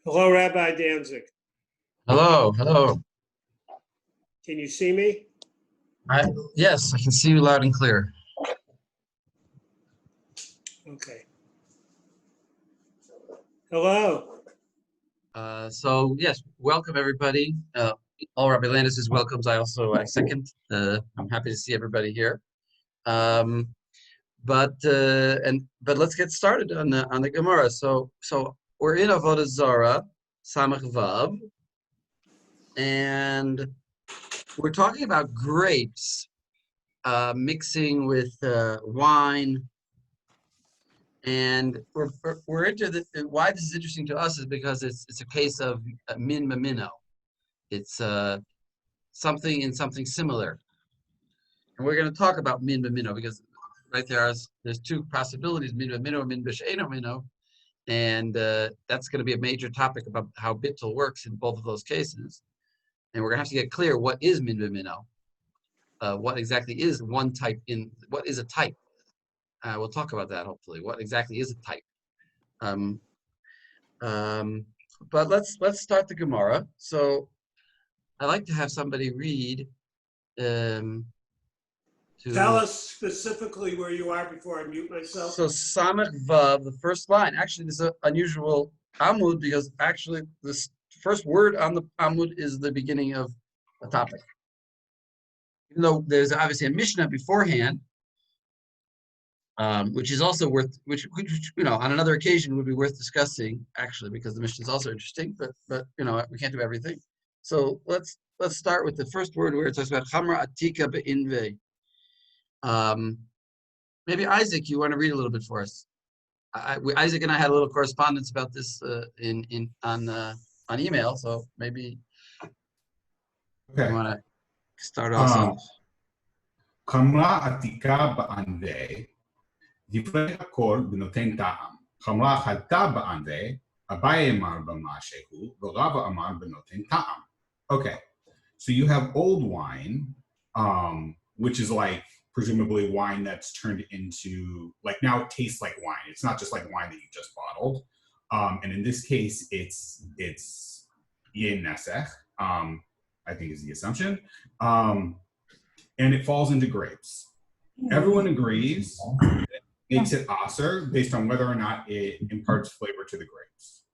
Hello, Rabbi Danzig. Hello, hello. Can you see me? Yes, I can see you loud and clear. Okay. Hello. So yes, welcome everybody. All Rabbi Landis' welcomes. I second. I'm happy to see everybody here. But let's get started on the Gemara. So we're in Avoda Zara, Samach Vav, and we're talking about grapes mixing with wine. And we're into this. Why this is interesting to us is because it's a case of min b'mino. It's something similar, and we're going to talk about min b'mino because right there's two possibilities: min b'mino and min b'she'eno mino, and that's going to be a major topic about how bittul works in both of those cases. And we're going to have to get clear what is min b'mino, what exactly is one type what is a type. We'll talk about that hopefully. What exactly is a type? But let's start the Gemara. So I like to have somebody read. Tell us specifically where you are before I mute myself. So Samach Vav, the first line. Actually, this is an unusual Amud because actually this first word on the Amud is the beginning of a topic. Even though there's obviously a Mishnah beforehand. Which is also worth, which on another occasion would be worth discussing actually, because the Mishnah is also interesting. But we can't do everything. So let's start with the first word where it talks about Chamra Atika be'inve. Maybe Isaac, you want to read a little bit for us? Isaac and I had a little correspondence about this on email. So maybe you want to start off. Chamra Atika be'inve. דברי הכל בנותן טעם. חמרה חלתה בענווה, אביי אמר במשהו, ורבה אמר בנותן טעם. Okay, so you have old wine, which is like presumably wine that's turned into, like now it tastes like wine. It's not just like wine that you just bottled. And in this case, it's yin nesech, I think is the assumption. And it falls into grapes. Everyone agrees makes it aser based on whether or not it imparts flavor to the grapes.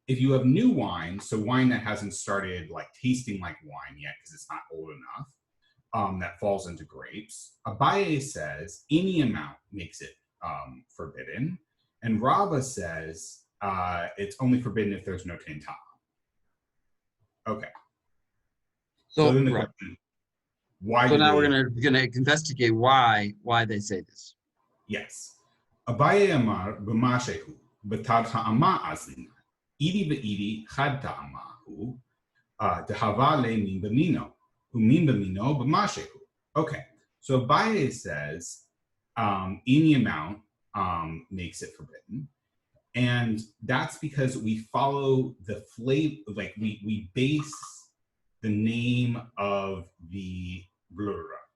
If you have new wine, so wine that hasn't started like tasting like wine yet because it's not old enough, that falls into grapes, Abaye says any amount makes it forbidden, and Rava says it's only forbidden if there's no tenta. Okay. So then the question, why? So now we're gonna investigate why they say this. Yes. Abaye Amar b'mashehu b'tad ha'ama azlina idi v'idi chad ta'amahu tehava le min b'mino u'min b'mino b'mashehu. Okay, so Abaye says any amount makes it forbidden, and that's because we follow the flavor, like we base the name of the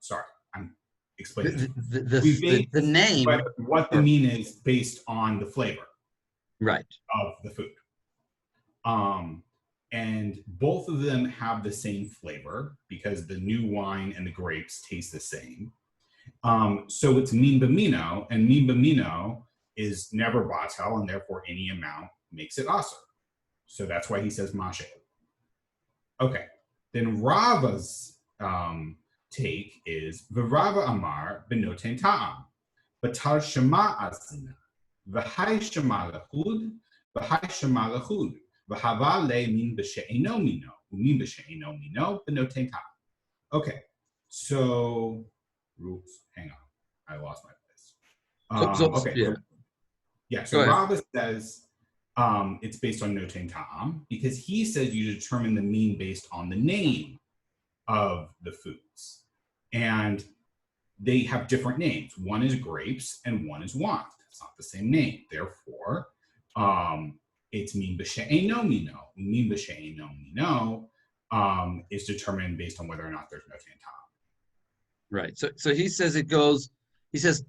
sorry, I'm explaining the name, what the mean is based on the flavor, right, of the food. And both of them have the same flavor because the new wine and the grapes taste the same. So it's min b'mino, and min b'mino is never batel, and therefore any amount makes it aser. So that's why he says mashe. Okay, then Rava's take is v'Rava Amar b'noten ta'am, v'tar shema azina, v'hai shema lechud, v'hai shema lechud, v'hava le min b'she'eno mino, u'min b'she'eno mino b'noten ta'am. Okay, so, oops, hang on, I lost my place. Okay, yeah, so Rava says it's based on noten ta'am because he says you determine the mean based on the name of the foods. And they have different names. One is grapes and one is wine. It's not the same name. Therefore, it's min b'she'eno mino. Min b'she'eno mino is determined based on whether or not there's noten tam. Right. So he says it goes. He says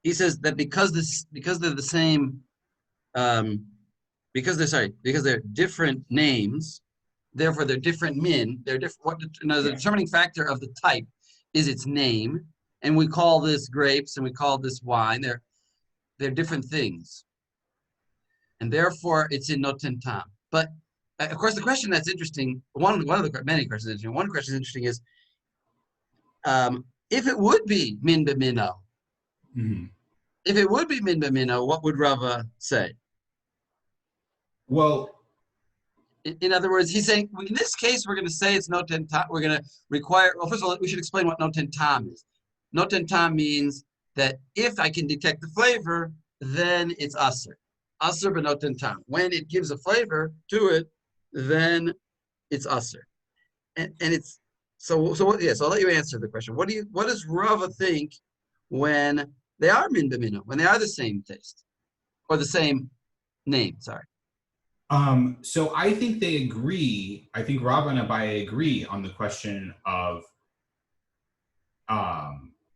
that because they're the same, because they're different names, therefore they're different min. They're different. The determining factor of the type is its name, and we call this grapes and we call this wine. They're different things, and therefore it's in noten tam. But of course, the question that's interesting, one of the many questions interesting. One question interesting is, if it would be min b'mino, if it would be min b'mino, what would Rava say? Well, in other words, he's saying, in this case, we're going to say it's noten tam. We're going to require, well, first of all, we should explain what noten tam is. Noten tam means that if I can detect the flavor, then it's aser. Aser b'noten tam. When it gives a flavor to it, then it's aser. And it's, so I'll let you answer the question. What does Rava think when they are min b'mino, when they are the same taste, or the same name, sorry? So I think they agree. I think Rava and Abaye agree on the question of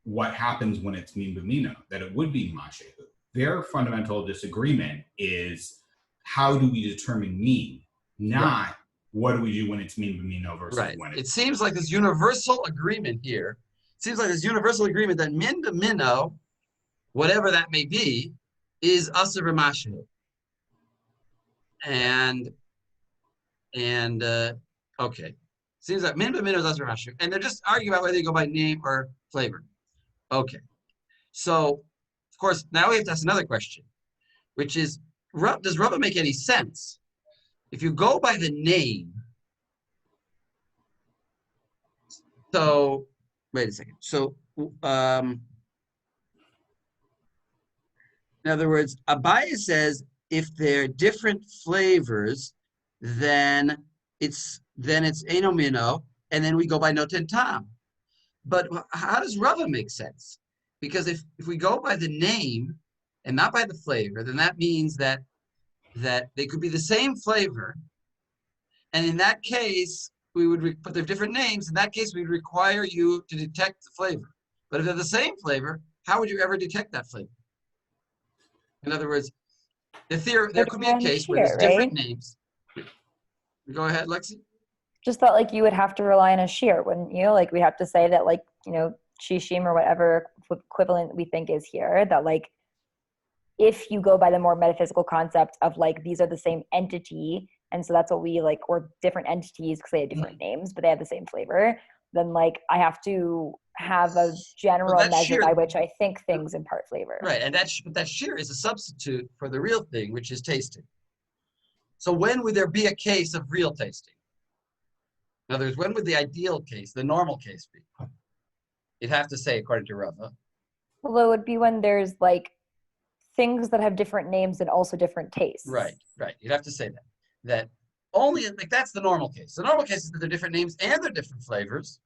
what happens when it's min b'mino, that it would be mashehu. Their fundamental disagreement is how do we determine min, not what do we do when it's min b'mino versus when it's. It seems like this universal agreement here. It seems like this universal agreement that min b'mino, whatever that may be, is aser b'mashehu. And okay, seems like min b'mino is aser b'mashehu, and they're just arguing about whether you go by name or flavor. Okay, so of course now we have to ask another question, which is, does Rava make any sense? If you go by the name, so wait a second. So in other words, Abaye says if they're different flavors, then it's eno mino, and then we go by noten tam. But how does Rava make sense? Because if we go by the name and not by the flavor, then that means that they could be the same flavor, and in that case we would, but they're different names. In that case, we would require you to detect the flavor. But if they're the same flavor, how would you ever detect that flavor? In other words, there could be a case where there's different names. Go ahead, Lexi. Just thought like you would have to rely on a shear, wouldn't you? Like we have to say that like, shishim or whatever equivalent we think is here, that like if you go by the more metaphysical concept of like these are the same entity, and so that's what we like, or different entities because they have different names, but they have the same flavor, then like I have to have a general measure by which I think things impart flavor. Right, and that shear is a substitute for the real thing, which is tasting. So when would there be a case of real tasting? In other words, when would the ideal case, the normal case be? You'd have to say, according to Rava. Well, it would be when there's like things that have different names and also different tastes. Right. You'd have to say that. That only, like that's the normal case. The normal case is that they're different names and they're different flavors.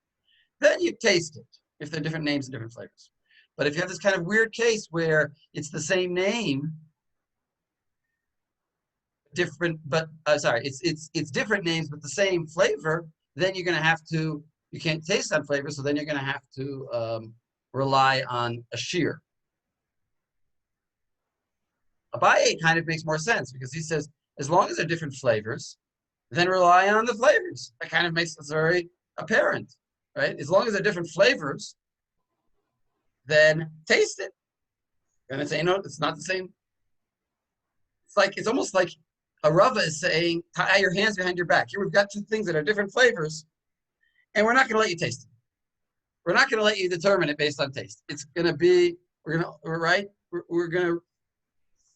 Then you taste it if they're different names and different flavors. But if you have this kind of weird case where it's the same name, it's different names but the same flavor, then you're going to have to, you can't taste that flavor, so then you're going to have to rely on a shear. Abaye kind of makes more sense because he says, as long as they're different flavors, then rely on the flavors. That kind of makes it very apparent, right? As long as they're different flavors, then taste it. And it's, it's not the same. It's almost like a Rava is saying, tie your hands behind your back. Here we've got two things that are different flavors, and we're not going to let you taste it. We're not going to let you determine it based on taste. It's going to be, we're going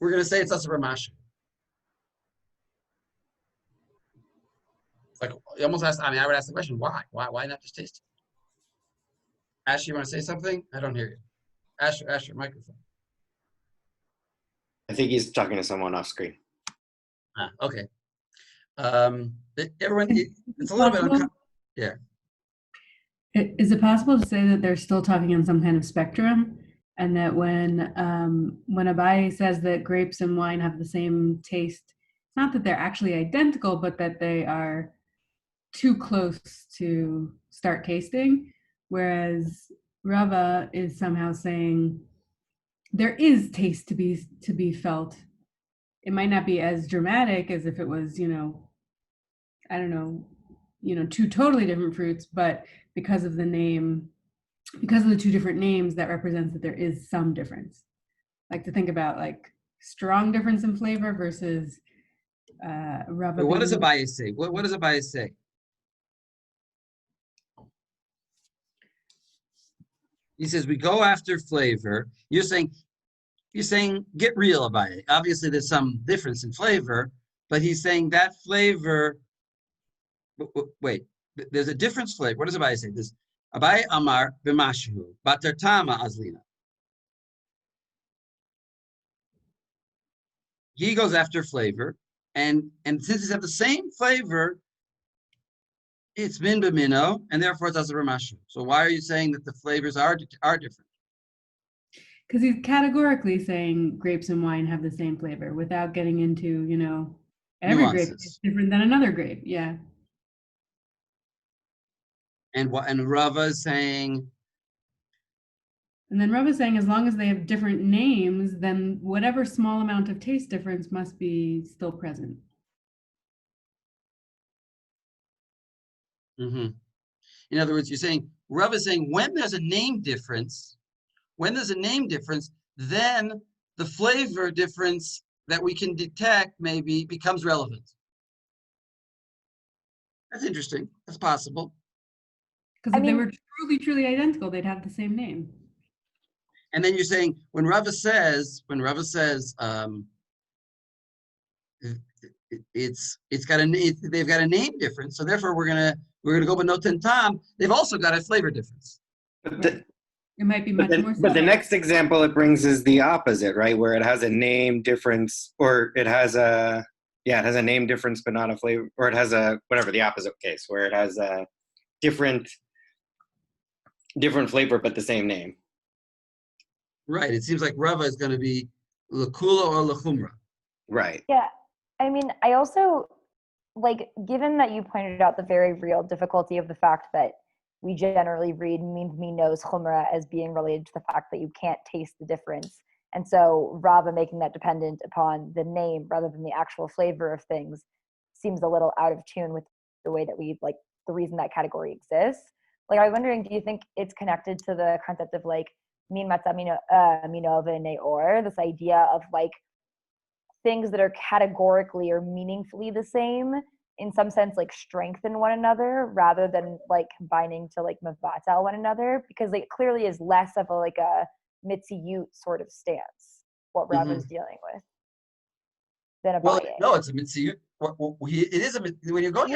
to say it's aser b'mashehu. It's like, you almost asked, I would ask the question, why? Why not just taste it? Asher, you want to say something? I don't hear you. Asher, microphone. I think he's talking to someone off screen. Okay. Everyone, it's a little bit uncomfortable. Yeah. Is it possible to say that they're still talking in some kind of spectrum, and that when Abaye says that grapes and wine have the same taste, it's not that they're actually identical, but that they are too close to start tasting, whereas Rava is somehow saying there is taste to be felt. It might not be as dramatic as if it was, I don't know, two totally different fruits, but because of the name, because of the two different names, that represents that there is some difference. Like to think about like strong difference in flavor versus Rava. But what does Abaye say? What does Abaye say? He says we go after flavor. You're saying get real about it. Obviously, there's some difference in flavor, but he's saying that flavor. Wait, there's a difference flavor. What does Abaye say? This Abaye Amar b'mashu batartama azlina. He goes after flavor, and since it's have the same flavor, it's min b'mino, and therefore it doesn't b'mashu. So why are you saying that the flavors are different? Because he's categorically saying grapes and wine have the same flavor without getting into, every Nuances. grape is different than another grape. Yeah. And Rava is saying. And then Rava is saying as long as they have different names, then whatever small amount of taste difference must be still present. Mm-hmm. In other words, you're saying Rava is saying when there's a name difference, then the flavor difference that we can detect maybe becomes relevant. That's interesting. That's possible. Because if they were truly, truly identical, they'd have the same name. And then you're saying when Rava says they've got a name difference, so therefore we're gonna go with noten tam. They've also got a flavor difference. It might be much more. But the next example it brings is the opposite, right? Where it has a name difference, or it has a name difference but not a flavor, or it has a whatever the opposite case where it has a different flavor but the same name. Right. It seems like Rava is going to be lakula or lachumra. Right. Yeah. I mean, I also given that you pointed out the very real difficulty of the fact that we generally read min knows chumra as being related to the fact that you can't taste the difference. And so Rava making that dependent upon the name rather than the actual flavor of things seems a little out of tune with the way that we the reason that category exists. I was wondering, do you think it's connected to the concept of min matzah minov neor, this idea of things that are categorically or meaningfully the same in some sense strengthen one another rather than combining to mevatel one another, because it clearly is less of a mitziyut sort of stance what Rava is dealing with than Abaye. Well, no, it's a mitziyut. It is a when you go.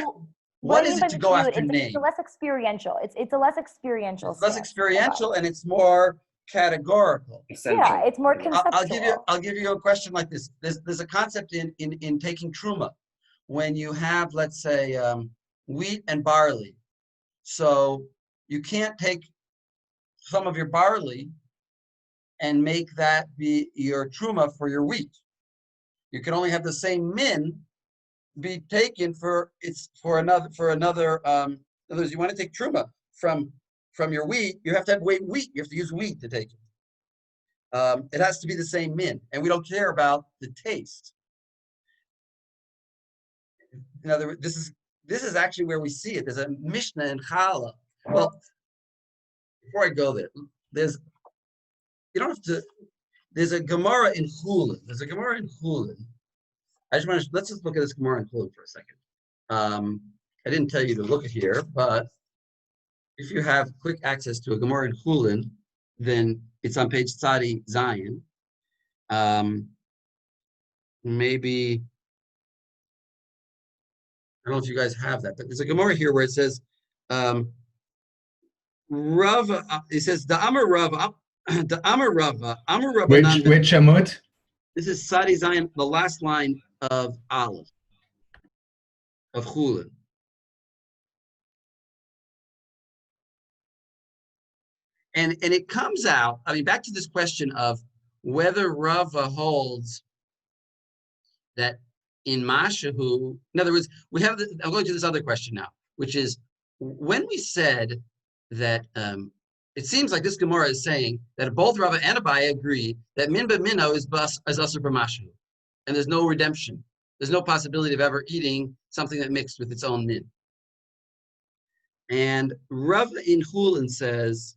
What is it to go after name? It's less experiential. It's a less experiential. It's less experiential and it's more categorical. Essential. Yeah, it's more conceptual. I'll give you a question like this. There's a concept in taking truma when you have, let's say, wheat and barley. So you can't take some of your barley and make that be your truma for your wheat. You can only have the same min be taken for another. In other words, you want to take truma from your wheat, you have to have wheat. You have to use wheat to take it. It has to be the same min, and we don't care about the taste. In other words, this is actually where we see it. There's a Mishna in Halla. Well, before I go there, there's a Gemara in Hullin. There's a Gemara in Hullin. Let's just look at this Gemara in Hullin for a second. I didn't tell you to look at here, but if you have quick access to a Gemara in Hullin, then it's on page Tzadi Zion. Maybe, I don't know if you guys have that, but there's a Gemara here where it says, Rava, it says, the Amar Rava, Which Amut? This is Tzadi Zion, the last line of Aleph, of Hullin. And it comes out, back to this question of whether Rava holds that in Mashahu, in other words, I'm going to this other question now. which is when we said that it seems like this Gemara is saying that both Rava and Abaye agree that min b'mino is asur b'mashu, and there's no redemption. There's no possibility of ever eating something that mixed with its own min. And Rava in Hullin says,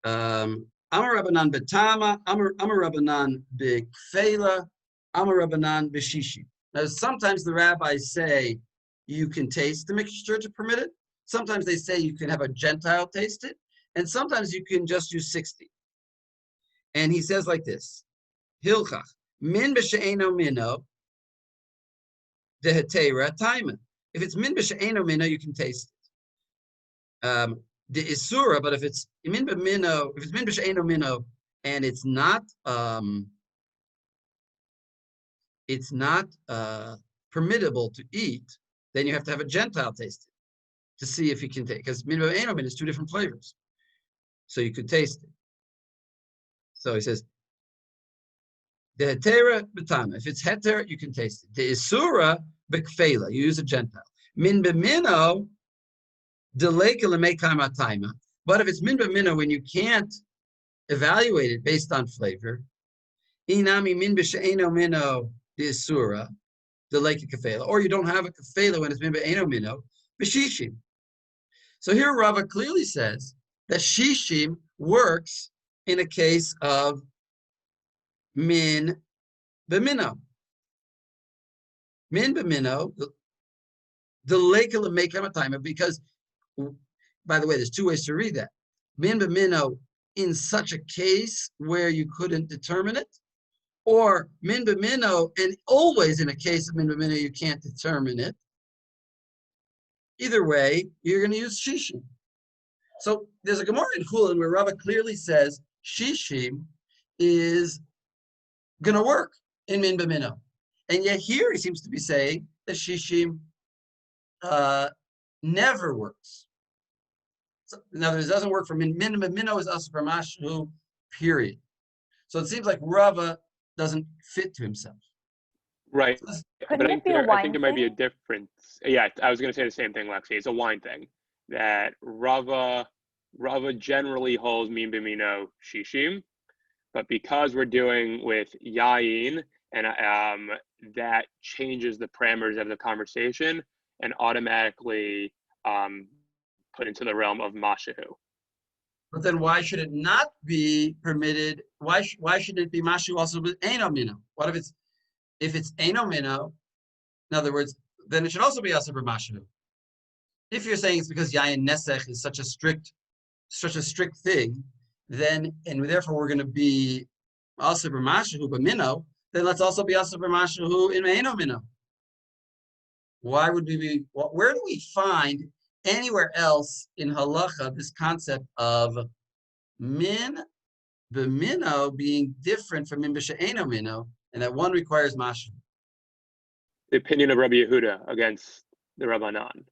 Amar Rabbanan betama, Amar Rabbanan b'kfela, Amar Rabbanan b'shishi. Now, sometimes the rabbis say you can taste the mixture to permit it. Sometimes they say you can have a Gentile taste it. And sometimes you can just use 60. And he says like this, Hilchach, min b'she'eno mino, dehetera taima. If it's min b'she'eno mino, you can taste it. The isura, but if it's min b'mino, if it's min b'she'eno mino, and it's not permittable to eat, then you have to have a Gentile taste it to see if you can take. Because min b'she'eno mino is 2 different flavors, so you could taste it. So he says, the hetera b'tama. If it's heter, you can taste it. The isura b'kfela. You use a Gentile. Min b'mino deleka l'meikam ataima. But if it's min b'mino, when you can't evaluate it based on flavor, inami min b'she'eno mino the isura deleka kafela. Or you don't have a kafela when it's min b'eno mino b'shishim. So here Rava clearly says that shishim works in a case of min b'mino. Min b'mino, the lake of the because, by the way, there's 2 ways to read that. Min b'mino in such a case where you couldn't determine it, or min b'mino and always in a case of min b'mino you can't determine it. Either way, you're going to use shishim. So there's a Gemara in Hullin where Rava clearly says shishim is going to work in min b'mino. And yet here he seems to be saying that shishim never works. So, in other words, it doesn't work for min. Min b'mino is asur b'mashu, period. So it seems like Rava doesn't fit to himself. Right. Couldn't But it be a I wine think there might be a thing? difference. Yeah, I was going to say the same thing, Lexi. It's a wine thing. That Rava generally holds min b'mino shishim, but because we're doing with yayin, and that changes the parameters of the conversation and automatically put into the realm of mashahu. But then why should it not be permitted? Why should it be mashu also with eno mino? What if it's eno mino? In other words, then it should also be asur b'mashu. If you're saying it's because yayin nesech is such a strict thing, then and therefore we're going to be asur b'mashu b'mino, then let's also be asur b'mashu in eno mino. Why would we be? Where do we find anywhere else in halacha this concept of min b'mino being different from min b'she'eno mino, and that one requires mashu? The opinion of Rabbi Yehuda against the Rabbanan.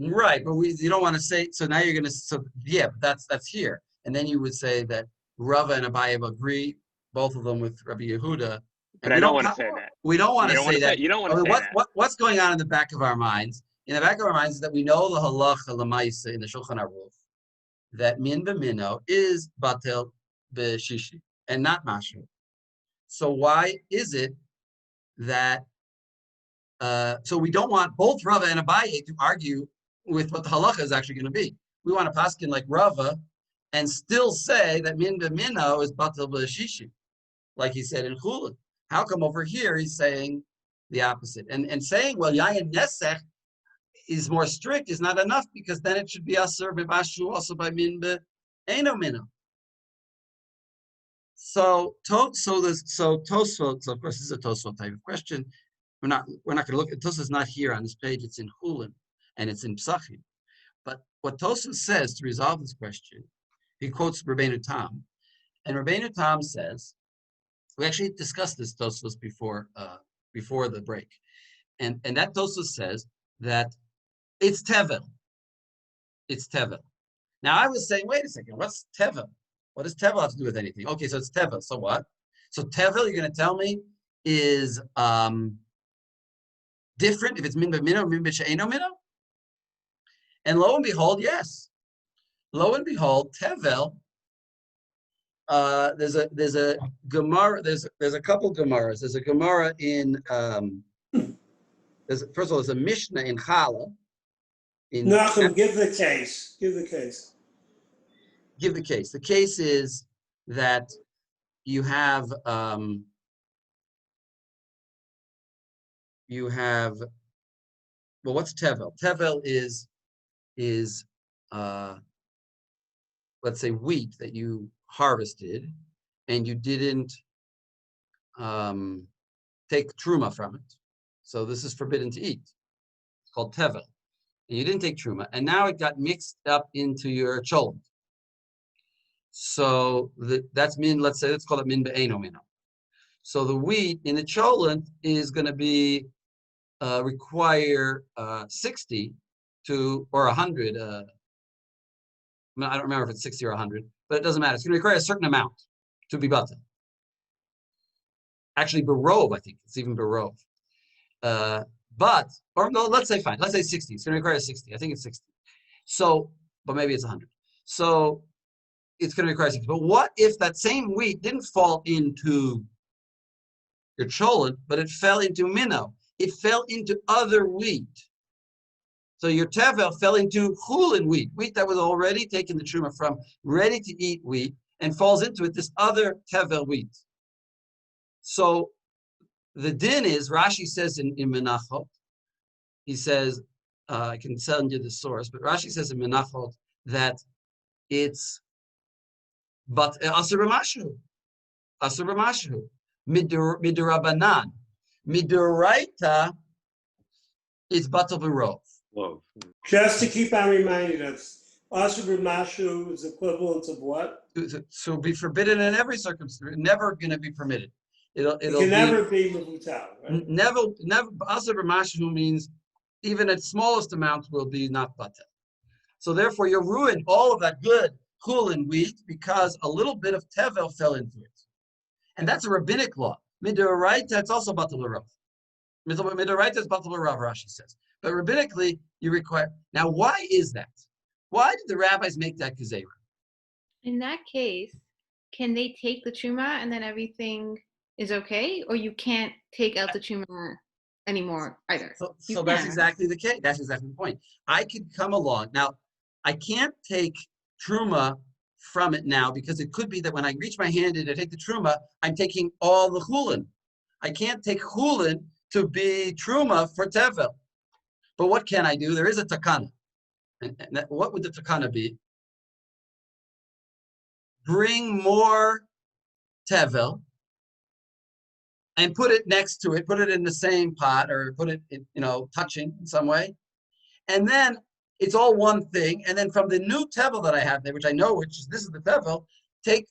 Right, but you don't want to say. So now you're going to. So yeah, but that's here, and then you would say that Rava and Abaye agree, both of them with Rabbi Yehuda. But I don't want to say that. We don't want to say that. You don't want to say that. What's going on in the back of our minds? In the back of our minds is that we know the halacha l'maisa in the Shulchan Aruch that min b'mino is batel b'shishi and not mashu. So why is it that? So we don't want both Rava and Abaye to argue with what the halacha is actually going to be. We want to paskin like Rava and still say that min b'mino is batel b'shishi, like he said in Hullin. How come over here he's saying the opposite? And saying, well, yayin nesech is more strict is not enough because then it should be asur b'mashu also by min b'eno mino. So Tosfos. So of course this is a Tosfos type of question. We're not going to look at Tosfos is not here on this page. It's in Hullin and it's in Pesachim. But what Tosfos says to resolve this question, he quotes Rabbeinu Tam, and Rabbeinu Tam says. We actually discussed this Tosfos before the break, and that Tosfos says that it's tevel. It's tevel. Now I was saying, wait a second, what's tevel? What does tevel have to do with anything? Okay, so it's tevel. So what? So tevel, you're going to tell me is different if it's min b'mino, min b'she'eno mino? And lo and behold, yes. Lo and behold, Tevel. There's a Gemara. There's a couple Gemaras. There's a Gemara in. First of all, there's a Mishnah in Halla. Nachum, give the case. Give the case. Give the case. The case is that you have well, what's Tevel? Tevel is let's say wheat that you harvested and you didn't take truma from it. So this is forbidden to eat. It's called Tevel. And you didn't take truma, and now it got mixed up into your cholent. So that's min, let's say, let's call it min be'eno mino. So the wheat in the cholent is going to be require 60 or 100. I don't remember if it's 60 or 100, but it doesn't matter. It's going to require a certain amount to be bata. Actually, barov, I think it's even barov. But no, let's say fine. Let's say 60. It's going to require 60. I think it's 60. So, but maybe it's 100. So it's going to require 60. But what if that same wheat didn't fall into your cholent, but it fell into minnow? It fell into other wheat. So your tevel fell into Hullin wheat that was already taken the truma from, ready to eat wheat, and falls into it this other tevel wheat. So the din is, Rashi says in Menachot, he says, I can send you the source, but Rashi says in Menachot that it's but asur b'mashu, midurabanan, miduraita is batal b'rov. Whoa. Just to keep on reminding us, asur b'mashu is equivalent of what? So be forbidden in every circumstance, never going to be permitted. It can never be mevutal, right? Never. Asur b'mashu means even at smallest amounts will be not batal. So therefore, you'll ruin all of that good Hullin wheat because a little bit of tevel fell into it, and that's a rabbinic law. Midoraita, it's also batal l'rav. Midoraita is batal l'rav, Rashi says. But rabbinically, you require. Now, why is that? Why did the rabbis make that gezerah? In that case, can they take the truma and then everything is okay, or you can't take out the truma anymore either? So that's exactly the case. That's exactly the point. I could come along now. I can't take truma from it now because it could be that when I reach my hand in to take the truma, I'm taking all the Hullin. I can't take Hullin to be truma for tevel. But what can I do? There is a takana. And what would the takana be? Bring more tevel and put it next to it, put it in the same pot or put it, touching in some way. And then it's all one thing. And then from the new tevel that I have there, which I know, this is the tevel, take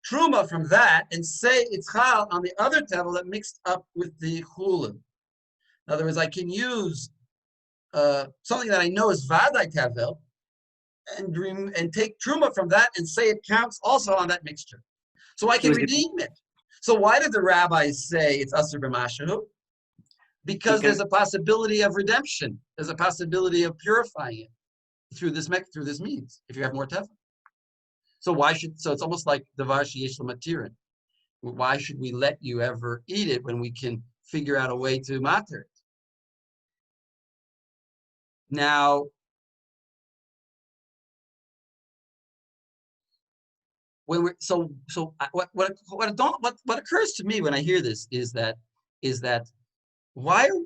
truma from that and say it's chal on the other tevel that mixed up with the Hullin. In other words, I can use something that I know is vadai tevel and take truma from that and say it counts also on that mixture. So I can redeem it. So why did the rabbis say it's asur b'mashu? Because there's a possibility of redemption. There's a possibility of purifying it through this means. If you have more tevel, so it's almost like davar sheyesh l'matirin. Why should we let you ever eat it when we can figure out a way to matter it? Now, when we're what occurs to me when I hear this is that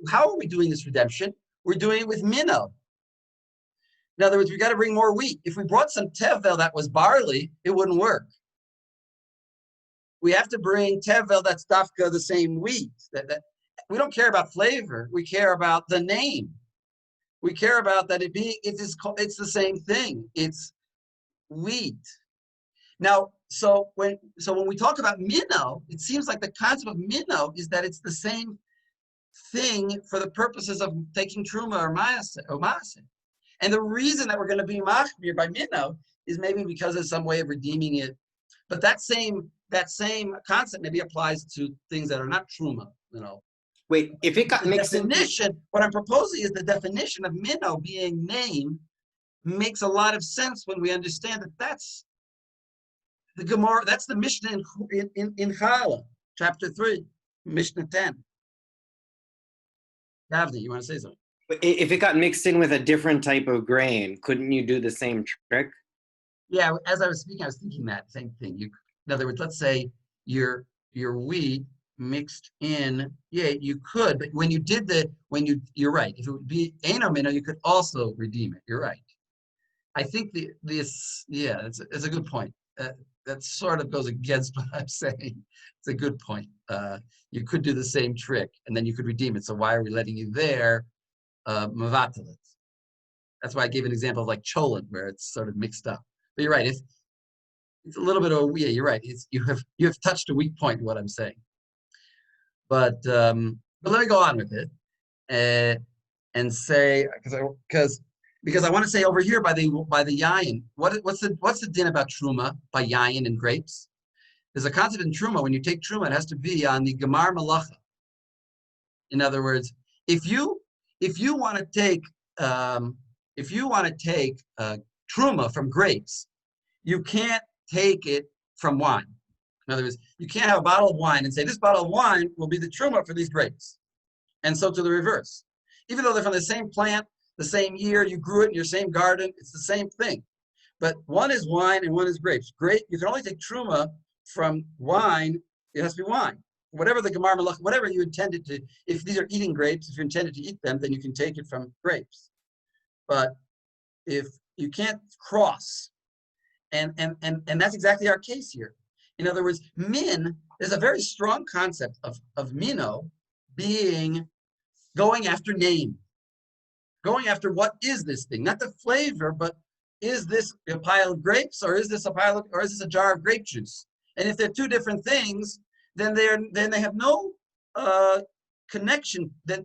how are we doing this redemption? We're doing it with minnow. In other words, we got to bring more wheat. If we brought some tevel that was barley, it wouldn't work. We have to bring tevel that's dafka the same wheat. That we don't care about flavor. We care about the name. We care about that it's the same thing. It's wheat. Now, so when we talk about minnow, it seems like the concept of minnow is that it's the same thing for the purposes of taking truma or maaseh. And the reason that we're going to be machmir by minnow is maybe because of some way of redeeming it. But that same concept maybe applies to things that are not truma. Wait, if it got mixed definition, what I'm proposing is the definition of minnow being name makes a lot of sense when we understand that that's the Gemara, that's the Mishnah in Halla, chapter 3, Mishnah 10. Davni, you want to say something? If it got mixed in with a different type of grain, couldn't you do the same trick? Yeah, as I was speaking, I was thinking that same thing. In other words, let's say your wheat mixed in, yeah, you could, but when you're right. If it would be Eino Mino, you could also redeem it. You're right. I think it's a good point. That sort of goes against what I'm saying. It's a good point. You could do the same trick, and then you could redeem it. So why are we letting you there? Mavatal it. That's why I gave an example of like cholent, where it's sort of mixed up. But you're right. It's a little bit of you're right. You have touched a weak point in what I'm saying. But let me go on with it and say because I want to say over here by the yayin, what's the din about truma by yayin and grapes? There's a concept in truma. When you take truma, it has to be on the gemar malacha. In other words, if you want to take truma from grapes, you can't take it from wine. In other words, you can't have a bottle of wine and say this bottle of wine will be the truma for these grapes, and so to the reverse. Even though they're from the same plant, the same year, you grew it in your same garden, it's the same thing. But one is wine and one is grapes. Grape, you can only take truma from wine. It has to be wine. Whatever the gemar malach, whatever you intended to. If these are eating grapes, if you intended to eat them, then you can take it from grapes. But if you can't cross, and that's exactly our case here. In other words, min is a very strong concept of mino being going after name, going after what is this thing, not the flavor, but is this a pile of grapes or is this a jar of grape juice? And if they're two different things, then they have no connection. Then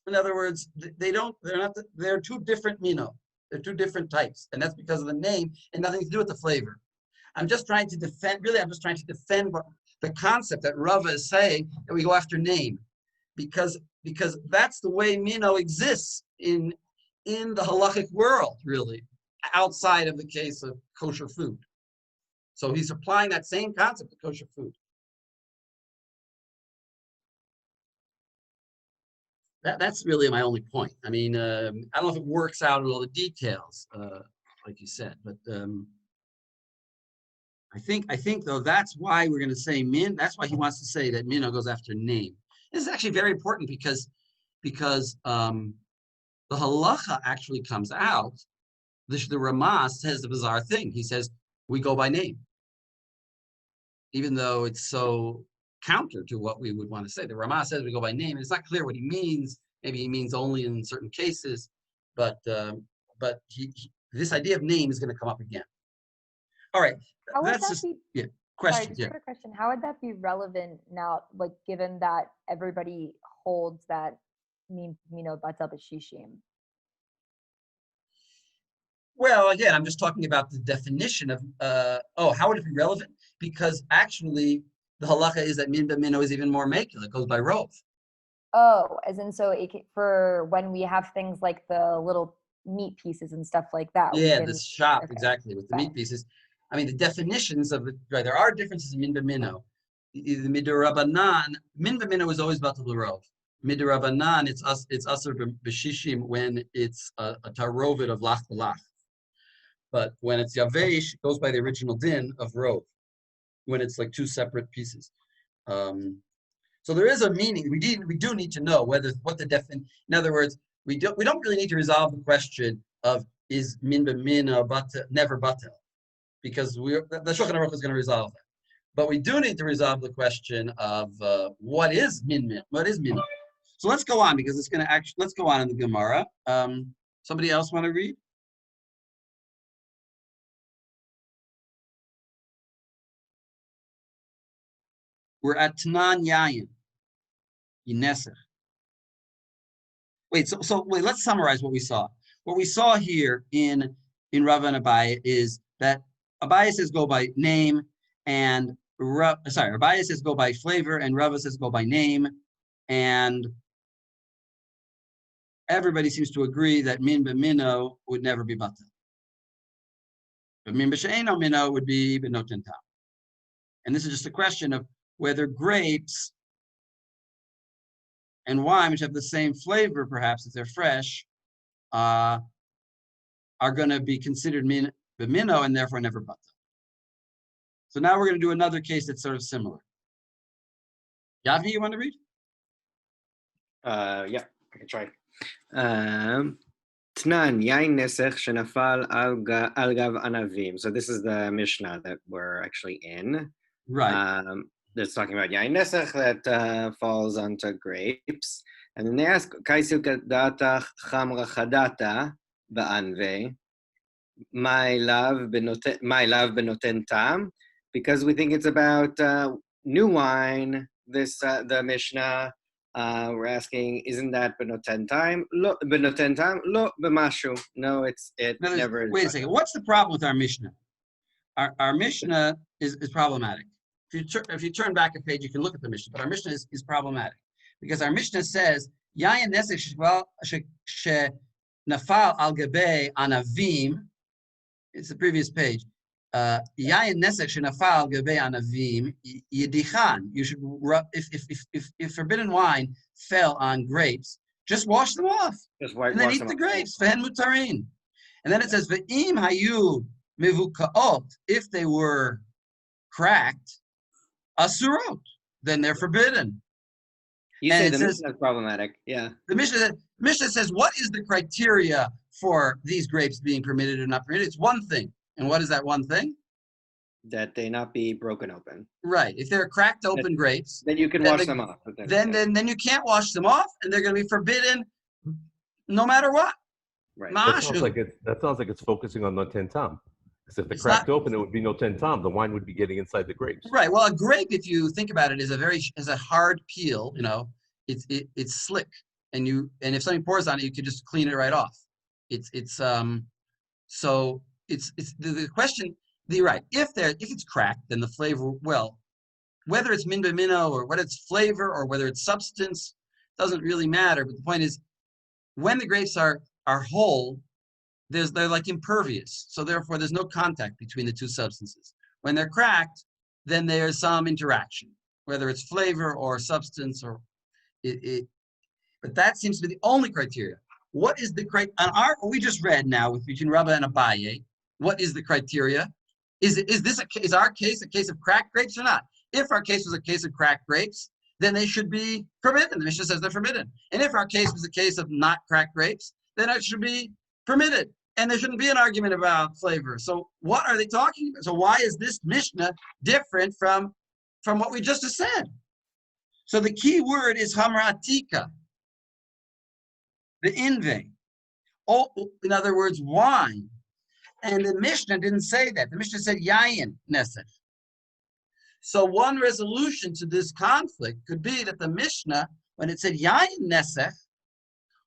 in other words, they're two different mino. They're two different types, and that's because of the name and nothing to do with the flavor. I'm just trying to defend the concept that Rava is saying that we go after name, because that's the way mino exists in the halachic world, really, outside of the case of kosher food. So he's applying that same concept to kosher food. That's really my only point. I mean, I don't know if it works out in all the details, like you said, but I think though that's why we're going to say min. That's why he wants to say that mino goes after name. This is actually very important because the halacha actually comes out. The Rama says the bizarre thing. He says we go by name, even though it's so counter to what we would want to say. The Rama says we go by name, and it's not clear what he means. Maybe he means only in certain cases, but this idea of name is going to come up again. All right, How would that's that just be? question. Sorry, just a quick question. How would that be relevant now, like given that everybody holds that mino batal b'shishim? Well, again, I'm just talking about the definition of, how would it be relevant? Because actually, the halacha is that min b'mino is even more makil. It goes by rov. Oh, as in, so for when we have things like the little meat pieces and stuff like that. Yeah, the shop, okay. exactly, with the meat pieces. I mean, the definitions of it, right, there are differences in min b'mino. The midurabanan, min b'mino is always batal b'rov. Midurabanan, it's asur b'shishim when it's a tarovet of lach b'lach. But when it's yavesh, it goes by the original din of rov, when it's like two separate pieces. So there is a meaning. We do need to know what the definition. In other words, we don't really need to resolve the question of is min b'mino never batel, because the Shulchan Aruch is going to resolve that. But we do need to resolve the question of what is min. What is min? So let's go on, because it's going to actually, let's go on in the Gemara. Somebody else want to read? We're at Tanan Yayin, Yinesach. Wait, so wait, let's summarize what we saw. What we saw here in Rava and Abaye is that Abaye says go by name, and Abaye says go by flavor, and Rava says go by name, and everybody seems to agree that min b'mino would never be batal. But min b'she'eno mino would be b'noten tam. And this is just a question of whether grapes and wine, which have the same flavor, perhaps if they're fresh, are going to be considered min b'mino and therefore never batal. So now we're going to do another case that's sort of similar. Yavi, you want to read? Yeah, I can try. Tnan, yain nesech shenafal al gav anavim. So this is the Mishnah that we're actually in. Right. That's talking about yain nesech that falls onto grapes. And then they ask, Kaisil kadata chamra chadata ba'anve, my love benoten tam, because we think it's about new wine. This the Mishnah. We're asking, isn't that benoten time? Lo benoten tam, lo b'mashu. No, it never is. Wait a second. What's the problem with our Mishnah? Our Mishnah is problematic. If you turn back a page, you can look at the Mishnah, but our Mishnah is problematic because our Mishnah says yayin nesek nafal al gabei anavim. It's the previous page. Yayin nesek shenafal gabei anavim yedichan. You should rub if forbidden wine fell on grapes, just wash them off and then eat the grapes. Vehen mutarin. And then it says ve'im hayu mevukaot. If they were cracked, asurot, then they're forbidden. You say the Mishnah is problematic. Yeah. The Mishnah says, what is the criteria for these grapes being permitted or not permitted? It's one thing. And what is that one thing? That they not be broken open. Right. If they're cracked open grapes, then you can wash them off. Then you can't wash them off, and they're going to be forbidden no matter what. Right. That sounds like it's focusing on noten tam. Because if they're cracked open, it would be noten tam. The wine would be getting inside the grapes. Right. Well, a grape, if you think about it, is a hard peel. You know, it's slick, and if something pours on it, you can just clean it right off. So it's the question. Right. If it's cracked, then the flavor, well, whether it's min b'mino or whether it's flavor or whether it's substance, doesn't really matter. But the point is, when the grapes are whole, they're like impervious. So therefore, there's no contact between the two substances. When they're cracked, then there's some interaction, whether it's flavor or substance or But that seems to be the only criteria. What is the criteria? We just read now between Rava and Abaye. What is the criteria? Is our case a case of cracked grapes or not? If our case was a case of cracked grapes, then they should be forbidden. The Mishnah says they're forbidden. And if our case was a case of not cracked grapes, then it should be permitted. And there shouldn't be an argument about flavor. So what are they talking about? So why is this Mishnah different from what we just said? So the key word is hamratika, the inve. In other words, wine. And the Mishnah didn't say that. The Mishnah said yayin nesech. So one resolution to this conflict could be that the Mishnah, when it said yayin nesech,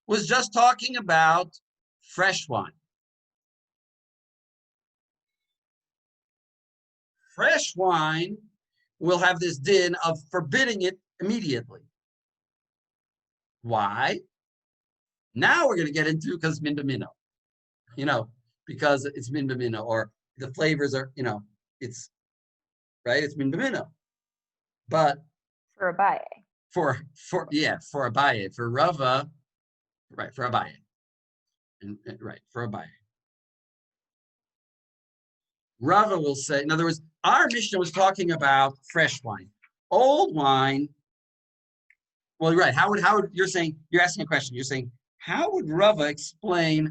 was just talking about fresh wine. Fresh wine will have this din of forbidding it immediately. Why? Now we're going to get into because min b'mino. Because it's min b'mino, or the flavors are, it's right. It's min b'mino, but for Abaye, for Abaye, for Rava, right? For Abaye, and right for Abaye. Rava will say, in other words, our Mishnah was talking about fresh wine, old wine. Well, right. How would you're asking a question? You're saying, how would Rava explain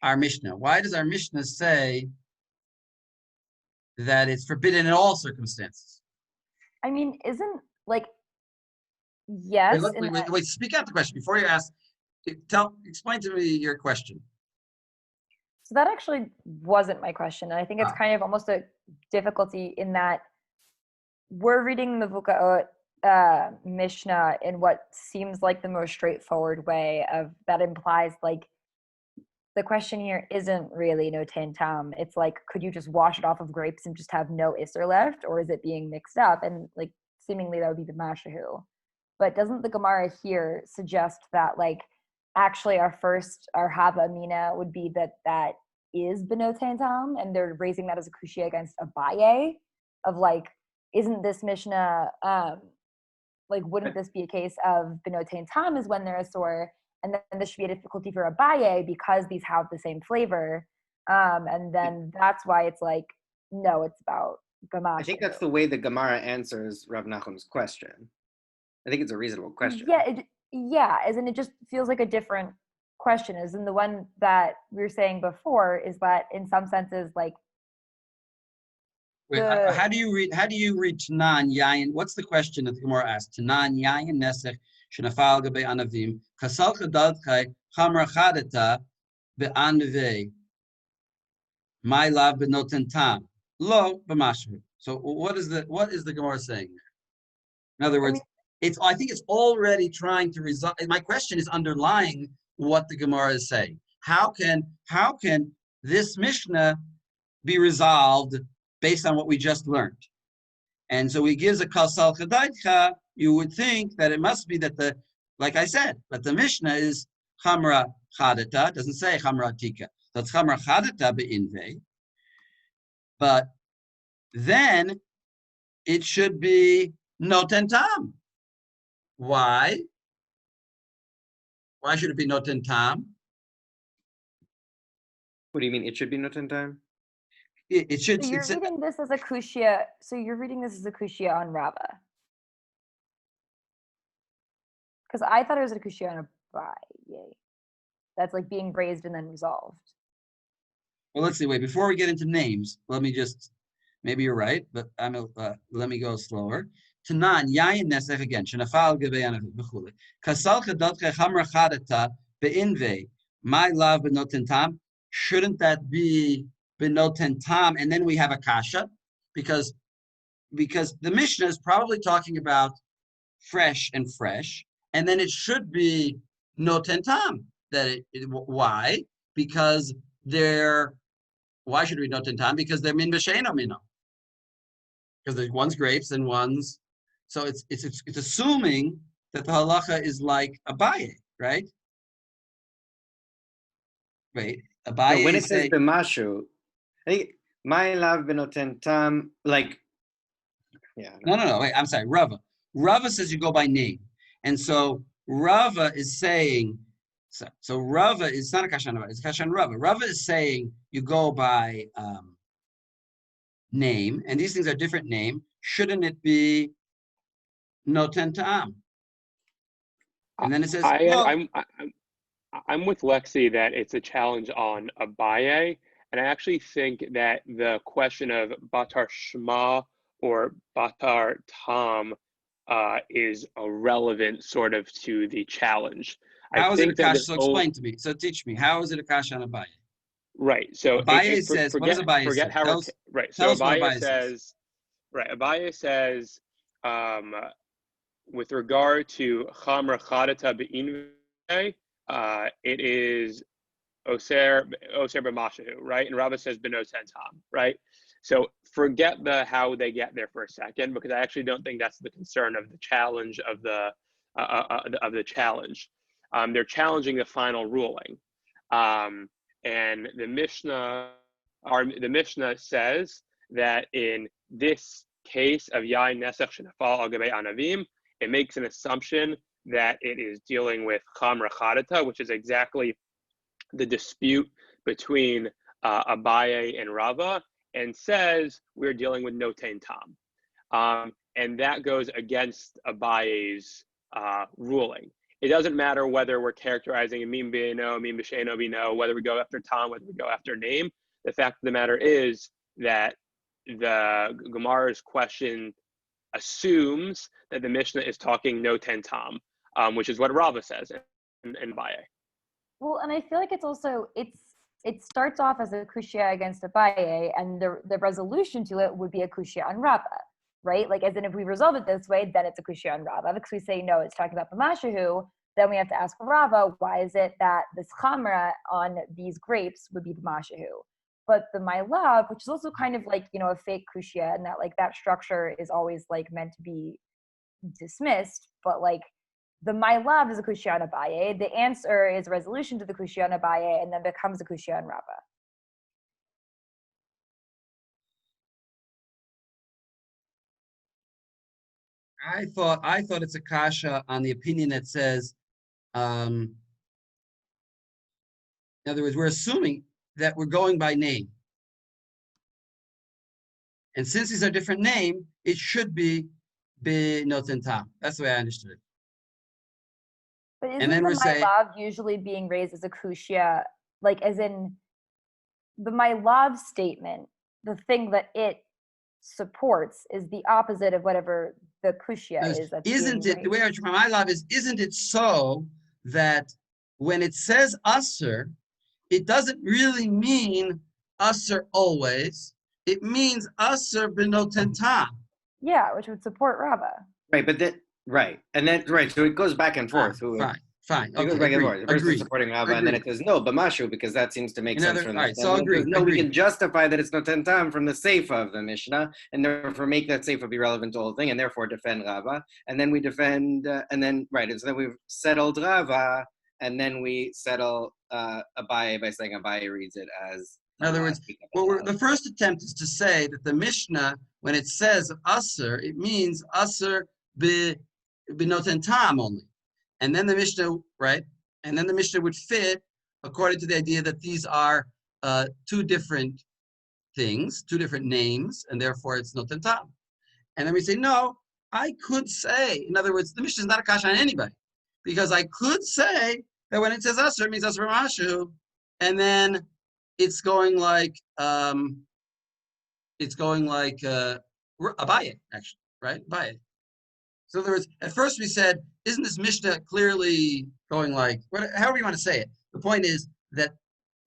our Mishnah? Why does our Mishnah say that it's forbidden in all circumstances? I mean, yes. Wait, speak out the question before you ask. Explain to me your question. So that actually wasn't my question. And I think it's kind of almost a difficulty in that we're reading the Vukaot Mishnah in what seems like the most straightforward way of that implies like the question here isn't really noten tam. It's like, could you just wash it off of grapes and just have no iser left, or is it being mixed up? And like seemingly that would be the mashahu. But doesn't the Gemara here suggest that like actually our Hava Mina would be that is Benoten Tam, and they're raising that as a kushia against Abaye, of like, isn't this Mishnah, like, wouldn't this be a case of Benoten Tam is when they're a sore, and then this should be a difficulty for Abaye because these have the same flavor, and then that's why it's like, no, it's about Gamash. I think that's the way the Gemara answers Rav Nachum's question. I think it's a reasonable question. Yeah, as in it just feels like a different question. As in the one that we were saying before is that in some senses, like, Wait, how do you read Tanan Yayin? What's the question that the Gemara asked? Tanan Yayin Nesech Shenafal Gabe Anavim Kasal Chadadchai Chamra Chadeta Be'anve My Love Benoten Tam Lo B'Mashvu. So what is the Gemara saying? In other words, I think it's already trying to resolve. My question is underlying what the Gemara is saying. How can this Mishnah be resolved based on what we just learned? And so he gives a kasal chadaitcha. You would think that it must be that like I said, that the Mishnah is chamra chadata. It doesn't say chamra tika. So it's chamra chadata be'invei. But then it should be noten tam. Why? Why should it be noten tam? What do you mean? It should be noten time? It should. So you're reading this as a kushia. So you're reading this as a kushia on Rava. Because I thought it was a kushia on Abaye. That's like being raised and then resolved. Well, let's see. Wait, before we get into names, let me just. Maybe you're right, but let me go slower. Tanan yayin nesech again. Shenafal gevei b'chule. Kasal chadotche chamra chadata beinvei. My love benoten tam. Shouldn't that be benoten tam? And then we have a kasha, because the Mishnah is probably talking about fresh, and then it should be noten tam. Why? Because why should it be noten tam? Because they're min b'sheino mino. Because one's grapes and one's, so it's assuming that the halacha is like Abaye, right? Wait, Abaye. No, when it says b'mashu, I think my love benoten tam, like, yeah. No. Wait, I'm sorry. Rava says you go by name, and so Rava is saying. So Rava is not a kashan Rava; it's kashan Rava. Rava is saying you go by name, and these things are different name. Shouldn't it be noten ta'am? And then it says, I'm with Lexi that it's a challenge on Abaye, and I actually think that the question of Batar Shema or Batar Tam is irrelevant sort of to the challenge. How is it a kasha? So explain to me. So teach me. How is it a kasha on Abaye? Right. So Abaye says, what does Abaye say? So Abaye says, right. Abaye says, with regard to chamra chadata be'invei, it is oser b'mashahu, right? And Rava says benoten tam, right? So forget how they get there for a second, because I actually don't think that's the concern of the challenge of the challenge. They're challenging the final ruling. And the Mishnah says that in this case of Yain Nesech Shenafal Al Gabei Anavim, it makes an assumption that it is dealing with Chamra Chadata, which is exactly the dispute between Abaye and Rava, and says we're dealing with Notain Tam. And that goes against Abaye's ruling. It doesn't matter whether we're characterizing a mim b'ino, mim b'sheino b'ino, whether we go after tam, whether we go after name. The fact of the matter is that the Gemara's question assumes that the Mishnah is talking noten tam, which is what Rava says in Abaye. Well, and I feel like it's also, it starts off as a kushia against Abaye, and the resolution to it would be a kushia on Rava, right? Like, as in, if we resolve it this way, then it's a kushia on Rava. Because we say, no, it's talking about B'mashahu, then we have to ask Rava, why is it that this chamra on these grapes would be B'mashahu? But the my love, which is also kind of like, a fake kushia, and that like that structure is always like meant to be dismissed, but like the my love is a kushya on Abaye. The answer is a resolution to the kushya on Abaye, and then becomes a kushya on Rava. I thought it's a kasha on the opinion that says, in other words, we're assuming that we're going by name. And since these are different name, it should be noten tam. That's the way I understood it. But isn't And then the we're my saying, love usually being raised as a kushya, like as in the my love statement, the thing that it supports is the opposite of whatever the kushya is that's isn't being it, the way raised. my love is, isn't it so that when it says usher, it doesn't really mean usher always. It means usher benoten tam. Yeah, which would support Rava. Right, but then right, and then right, so it goes back and forth. Fine. It goes Okay, back and forth. The first agreed. is supporting Rava, and then it says no, but Mashu, because that seems to make sense from All the right, so agreed. No, we can justify that it's noten tam from the seifa of the Mishnah, and therefore make that seifa be relevant to the whole thing, and therefore defend Rava, and then we defend, and then right, and so then we've settled Rava, and then we settle Abaye by saying Abaye reads it as. In other words, the first attempt is to say that the Mishnah, when it says usher, it means usher benoten tam only. And then the Mishnah, right? And then the Mishnah would fit according to the idea that these are two different things, two different names, and therefore it's noten tam. And then we say, no, I could say, in other words, the Mishnah is not a kasha on anybody, because I could say that when it says usher, it means usher b'mashu, and then it's going like Abaye, actually, right? Abaye. So in other words, at first we said, isn't this Mishnah clearly going like, however you want to say it? The point is that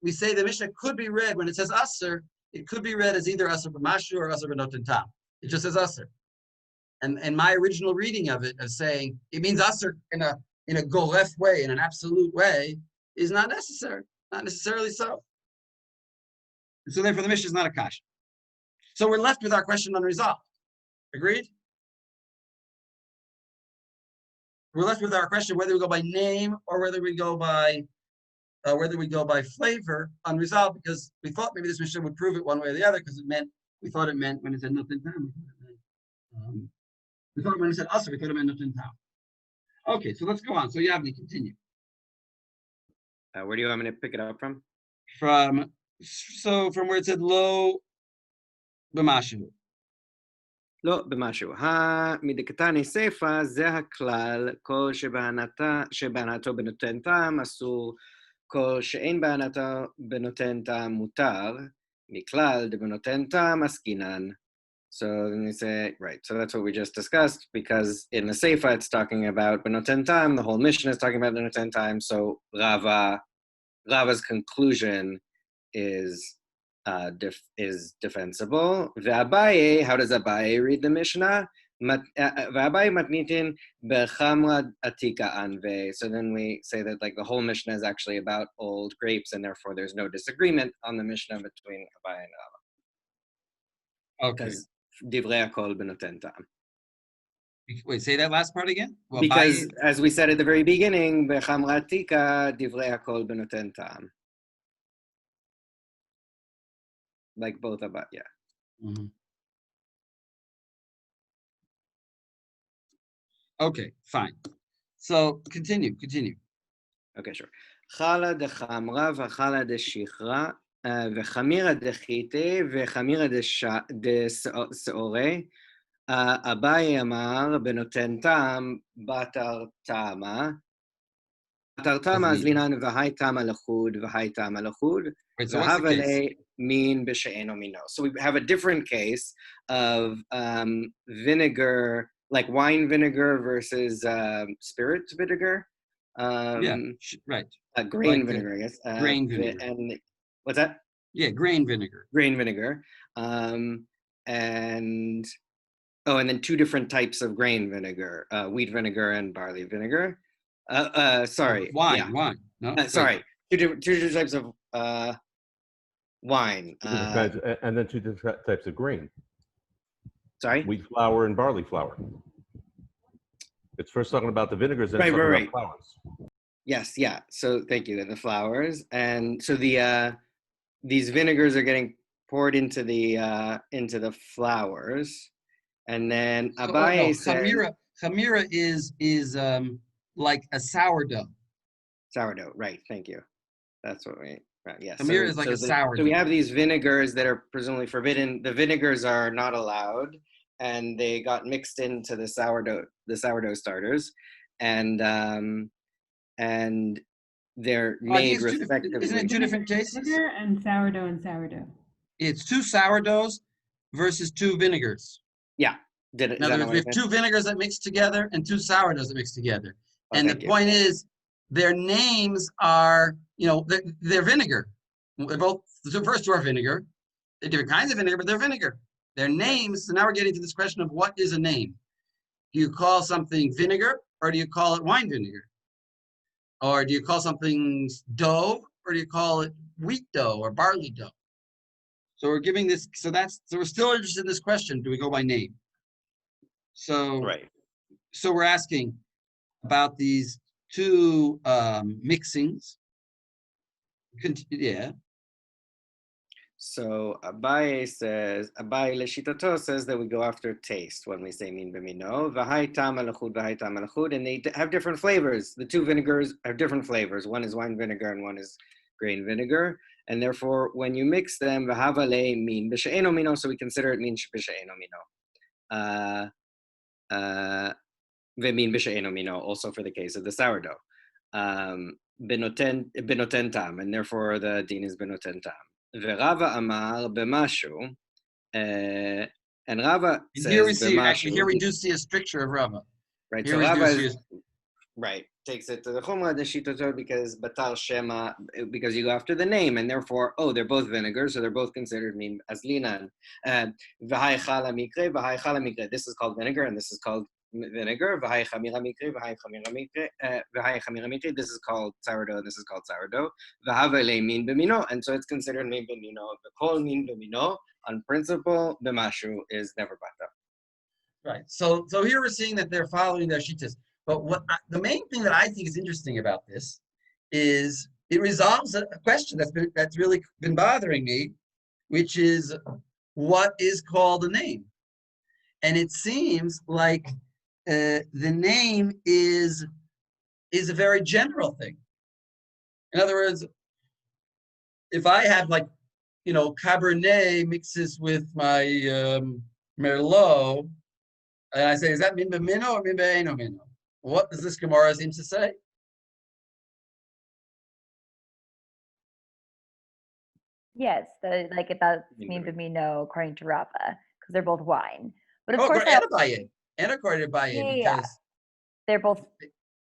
we say the Mishnah could be read when it says Aser, it could be read as either Aser b'mashu or Aser b'noten tam. It just says Aser. And my original reading of it as saying it means Aser in a golef way, in an absolute way, is not necessary. Not necessarily so. And so therefore the Mishnah is not a kasha. So we're left with our question unresolved. Agreed? We're left with our question whether we go by name or whether we go by flavor unresolved, because we thought maybe this Mishnah would prove it one way or the other, because we thought it meant when it said noten tam. We thought when it said usher, we thought it meant noten tam. Okay, so let's go on. So Yavni, continue. Where do you want me to pick it up from? From where it said lo b'mashu. לא במשהו. מדקתני סיפא זה הכלל, כל שבהנאתו בנותן טעם אסור, כל שאין בהנאתו בנותן טעם מותר, מכלל דבנותן טעם עסקינן. So then they say, right, so that's what we just discussed, because in the Seifa it's talking about benoten tam, the whole Mishnah is talking about benoten tam, so Rava's conclusion is defensible. Ve'abaye, how does Abaye read the Mishnah? Ve'abaye matnitin bechamra atika anve. So then we say that like the whole Mishnah is actually about old grapes, and therefore there's no disagreement on the Mishnah between Abaye and Rava. Okay. Divrei hakol benoten tam. Wait, say that last part again? Well, because as we said at the very beginning, bechamra atika divrei hakol benoten tam. Like both about, yeah. Mm-hmm. Okay, fine. So continue. Okay, sure. Chala de chamra v'chala de shichra v'chamira de chite v'chamira de seore. Abaye Amar benoten tam batar tama. Batar tama is linan v'hai tama lechud v'hai tama lechud. Wait, so what's the case? Mean b'she'eno mino. So we have a different case of vinegar, like wine vinegar versus spirit vinegar. Right. Grain vinegar, I guess. Grain vinegar. And what's that? Yeah, grain vinegar. Grain vinegar. And then two different types of grain vinegar, wheat vinegar and barley vinegar. Sorry. Wine. No. Sorry. Two different types of wine. And then two different types of grain. Sorry? Wheat flour and barley flour. It's first talking about the vinegars, then Right, it's talking right, about flowers. Yes, yeah. So thank you. And the flowers, and so these vinegars are getting poured into the flowers, and then So, oh no, Abaye says Chamira is like a sourdough. sourdough. Right. Thank you. That's what we. Right. Yeah. Chamira is like a So sourdough. we have these vinegars that are presumably forbidden. The vinegars are not allowed, and they got mixed into the sourdough starters, and they're I think made it's respectively. isn't it two different tastes? Vinegar and sourdough. It's 2 sourdoughs versus 2 vinegars. Yeah. In other words, we have 2 vinegars that mix together and 2 sourdoughs that mix together. Oh, And the thank you. point is, their names are, they're vinegar. They're both, the first 2 are vinegar. They're different kinds of vinegar, but they're vinegar. Their names, so now we're getting to this question of what is a name? Do you call something vinegar or do you call it wine vinegar? Or do you call something dough or do you call it wheat dough or barley dough? So we're giving this, so we're still interested in this question. Do we go by name? So, Right. So we're asking about these 2 mixings. Yeah. So Abaye Leshitato says that we go after taste when we say min b'mino. V'hai tam alachud, v'hai tam alachud, and they have different flavors. The 2 vinegars have different flavors. One is wine vinegar and one is grain vinegar. And therefore, when you mix them, v'havale min b'she'eno mino, so we consider it min b'she'eno mino. V'min b'she'eno mino, also for the case of the sourdough. Benoten tam, and therefore the din is benoten tam. Rava Amar b'mashu, and Rava says here we see, b'mashu, actually, here we do see a stricture of Rava. right? Here So we Rava do is, see right, takes it to the Chumrah, the Shitatot, because Batal Shema, because you go after the name, and therefore, they're both vinegar, so they're both considered min as linan. V'hai chala mikre, v'hai chala mikre. This is called vinegar, and this is called vinegar. V'hai chamira mikre, v'hai chamira mikre. This is called sourdough, and this is called sourdough. V'havale min b'mino, and so it's considered min b'mino. V'kol min b'mino, on principle, b'mashu is never bata. Right. So here we're seeing that they're following their shittas. But the main thing that I think is interesting about this is it resolves a question that's really been bothering me, which is what is called a name. And it seems like the name is a very general thing. In other words, if I have Cabernet mixes with my Merlot, and I say, is that min b'mino or min b'eino mino? What does this Gemara seem to say? Yes, that's min b'mino according to Rava, because they're both wine. But of course, and according to Baye, because they're both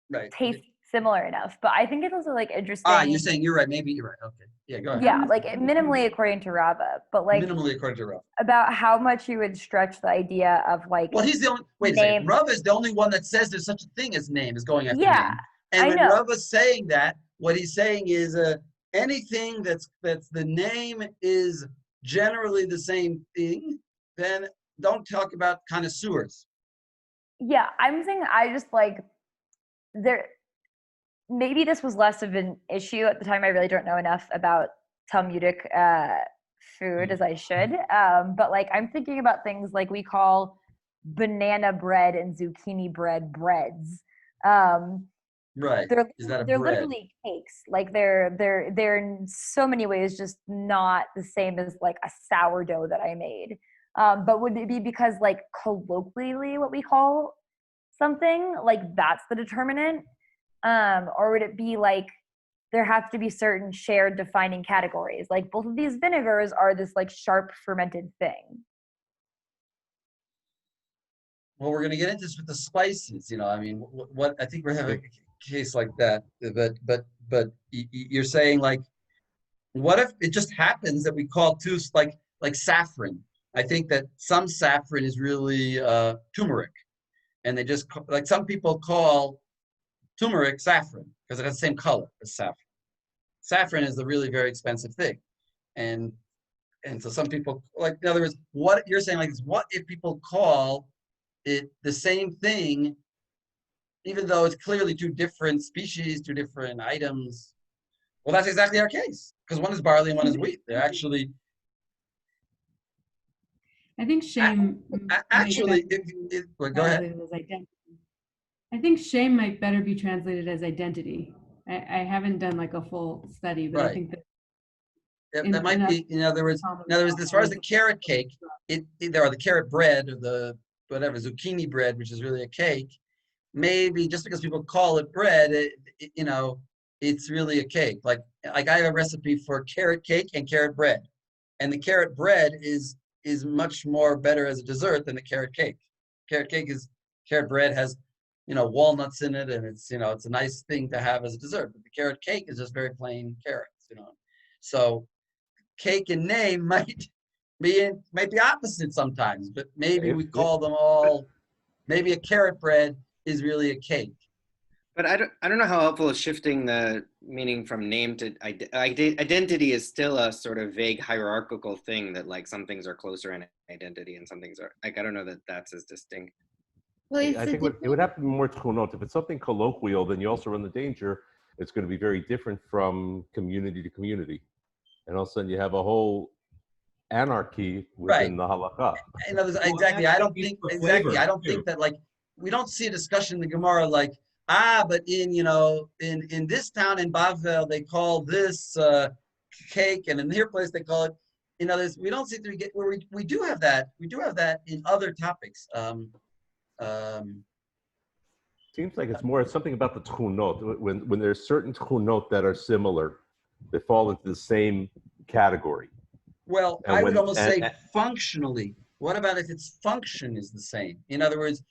right taste similar enough. But I think it's also interesting. You're saying you're right. Maybe you're right. Okay, yeah, go ahead. Yeah, minimally according to Rava, but minimally according to Rava. About how much you would stretch the idea of Well, he's the only. Wait a second. Rava is the only one that says there's such a thing as name is going after name. And when Rava's saying that, what he's saying is anything that's the name is generally the same thing, then don't talk about connoisseurs. Yeah, I'm saying I just there. Maybe this was less of an issue at the time. I really don't know enough about Talmudic food as I should. But I'm thinking about things like we call banana bread and zucchini bread breads. Right. They're literally cakes. They're in so many ways just not the same as a sourdough that I made. But would it be because colloquially what we call something that's the determinant? Or would it be there have to be certain shared defining categories? Both of these vinegars are this sharp fermented thing. Well, we're going to get into this with the spices. What I think we're having a case like that. But you're saying what if it just happens that we call two like saffron? I think that some saffron is really turmeric, and they just some people call turmeric saffron because it has the same color as saffron. Saffron is the really very expensive thing, and so some people in other words, what you're saying is what if people call it the same thing even though it's clearly two different species, two different items. Well, that's exactly our case, because one is barley and one is wheat. They're actually I think shame actually. Well, go ahead. translated as identity. I think shame might better be translated as identity. I haven't done like a full study, but I Right. think that That might be, in other words, as far as the carrot cake, there are the carrot bread or the whatever zucchini bread, which is really a cake. Maybe just because people call it bread, it's really a cake. Like I have a recipe for carrot cake and carrot bread, and the carrot bread is much more better as a dessert than the carrot cake. Carrot bread has walnuts in it, and it's a nice thing to have as a dessert. But the carrot cake is just very plain carrots. So cake and name might be opposite sometimes, but maybe we call them all. Maybe a carrot bread is really a cake. But I don't know how helpful is shifting the meaning from name to identity is still a sort of vague hierarchical thing that like some things are closer in identity and some things are like, I don't know that that's as distinct. Well, I think it would have to be more chonot. If it's something colloquial, then you also run the danger it's going to be very different from community to community. And all of a sudden you have a whole anarchy within the halakha. Exactly. I don't think that like we don't see a discussion in the Gemara like, but in this town in Bavel they call this cake, and in your place they call it. We don't see that we get where we do have that. We do have that in other topics. Seems like it's more something about the tchunot. When there's certain tchunot that are similar, they fall into the same category. Well, I would almost say functionally. What about if its function is the same? In other words,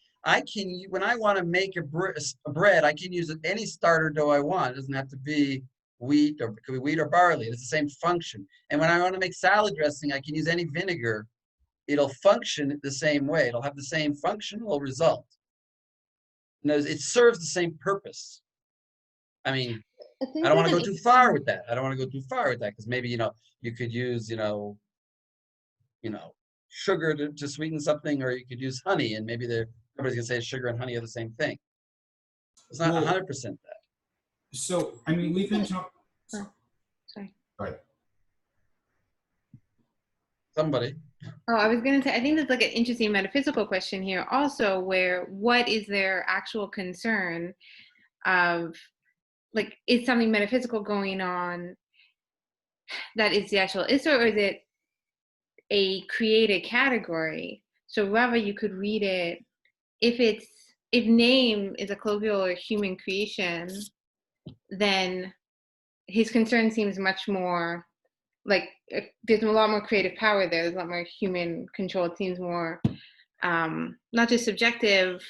when I want to make a bread, I can use any starter dough I want. It doesn't have to be wheat, or it could be wheat or barley. It's the same function. And when I want to make salad dressing, I can use any vinegar. It'll function the same way. It'll have the same functional result. In other words, it serves the same purpose. I mean, I don't want to go too far with that. Because maybe you could use sugar to sweeten something, or you could use honey, and maybe everybody's gonna say sugar and honey are the same thing. It's not 100% that. So I mean, we've been talking. Sorry. Right. Somebody. Oh, I was going to say, I think there's like an interesting metaphysical question here also, where what is their actual concern of, like, is something metaphysical going on that is the actual Isser, or is it a created category? So Rava, you could read it, if name is a colloquial or human creation, then his concern seems much more like there's a lot more creative power there. There's a lot more human control. It seems more not just subjective.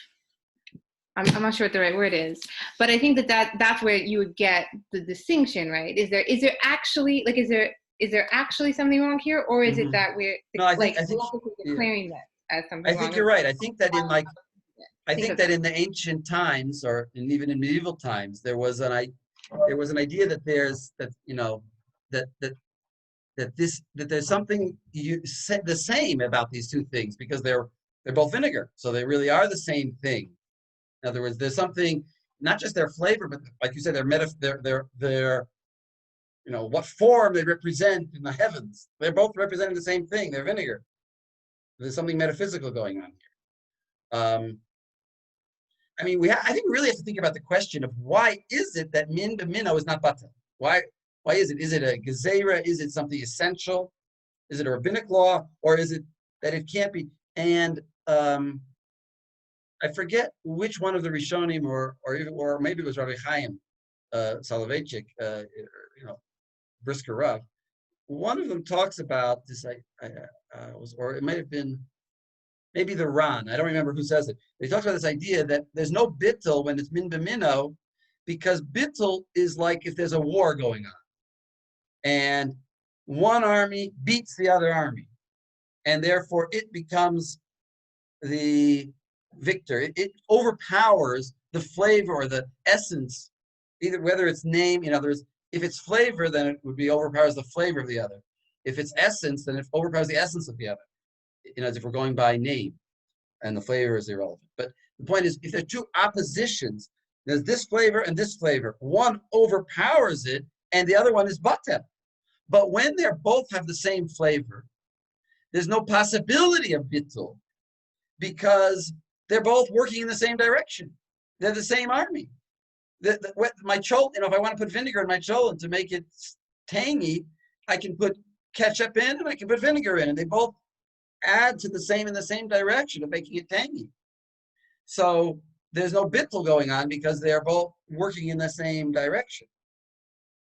I'm not sure what the right word is, but I think that's where you would get the distinction, right? Is there actually something wrong here, or is it that we're declaring that as something wrong? I think you're right. I think that in the ancient times, or even in medieval times, there was an idea that there's something the same about these two things, because they're both vinegar, so they really are the same thing. In other words, there's something, not just their flavor, but like you said, their what form they represent in the heavens. They're both representing the same thing. They're vinegar. There's something metaphysical going on here. I think we really have to think about the question of why is it that min b'mino is not batel? Why is it? Is it a gezerah? Is it something essential? Is it a rabbinic law? Or is it that it can't be? And I forget which one of the Rishonim, or maybe it was Rabbi Chaim Soloveitchik, Brisker Rav. One of them talks about this, or it might have been maybe the Ran. I don't remember who says it. They talk about this idea that there's no bittul when it's min b'mino, because bittul is like if there's a war going on, and one army beats the other army, and therefore it becomes the victor. It overpowers the flavor or the essence, whether it's name. In other words, if it's flavor, then it would be overpowers the flavor of the other. If it's essence, then it overpowers the essence of the other. As if we're going by name, and the flavor is irrelevant. But The point is, if there are two oppositions, there's this flavor and this flavor. One overpowers it, and the other one is batel. But when they both have the same flavor, there's no possibility of bittul because they're both working in the same direction. They're the same army. My cholent, if I want to put vinegar in my cholent to make it tangy, I can put ketchup in and I can put vinegar in, and they both add to the same in the same direction of making it tangy. So there's no bittul going on because they're both working in the same direction.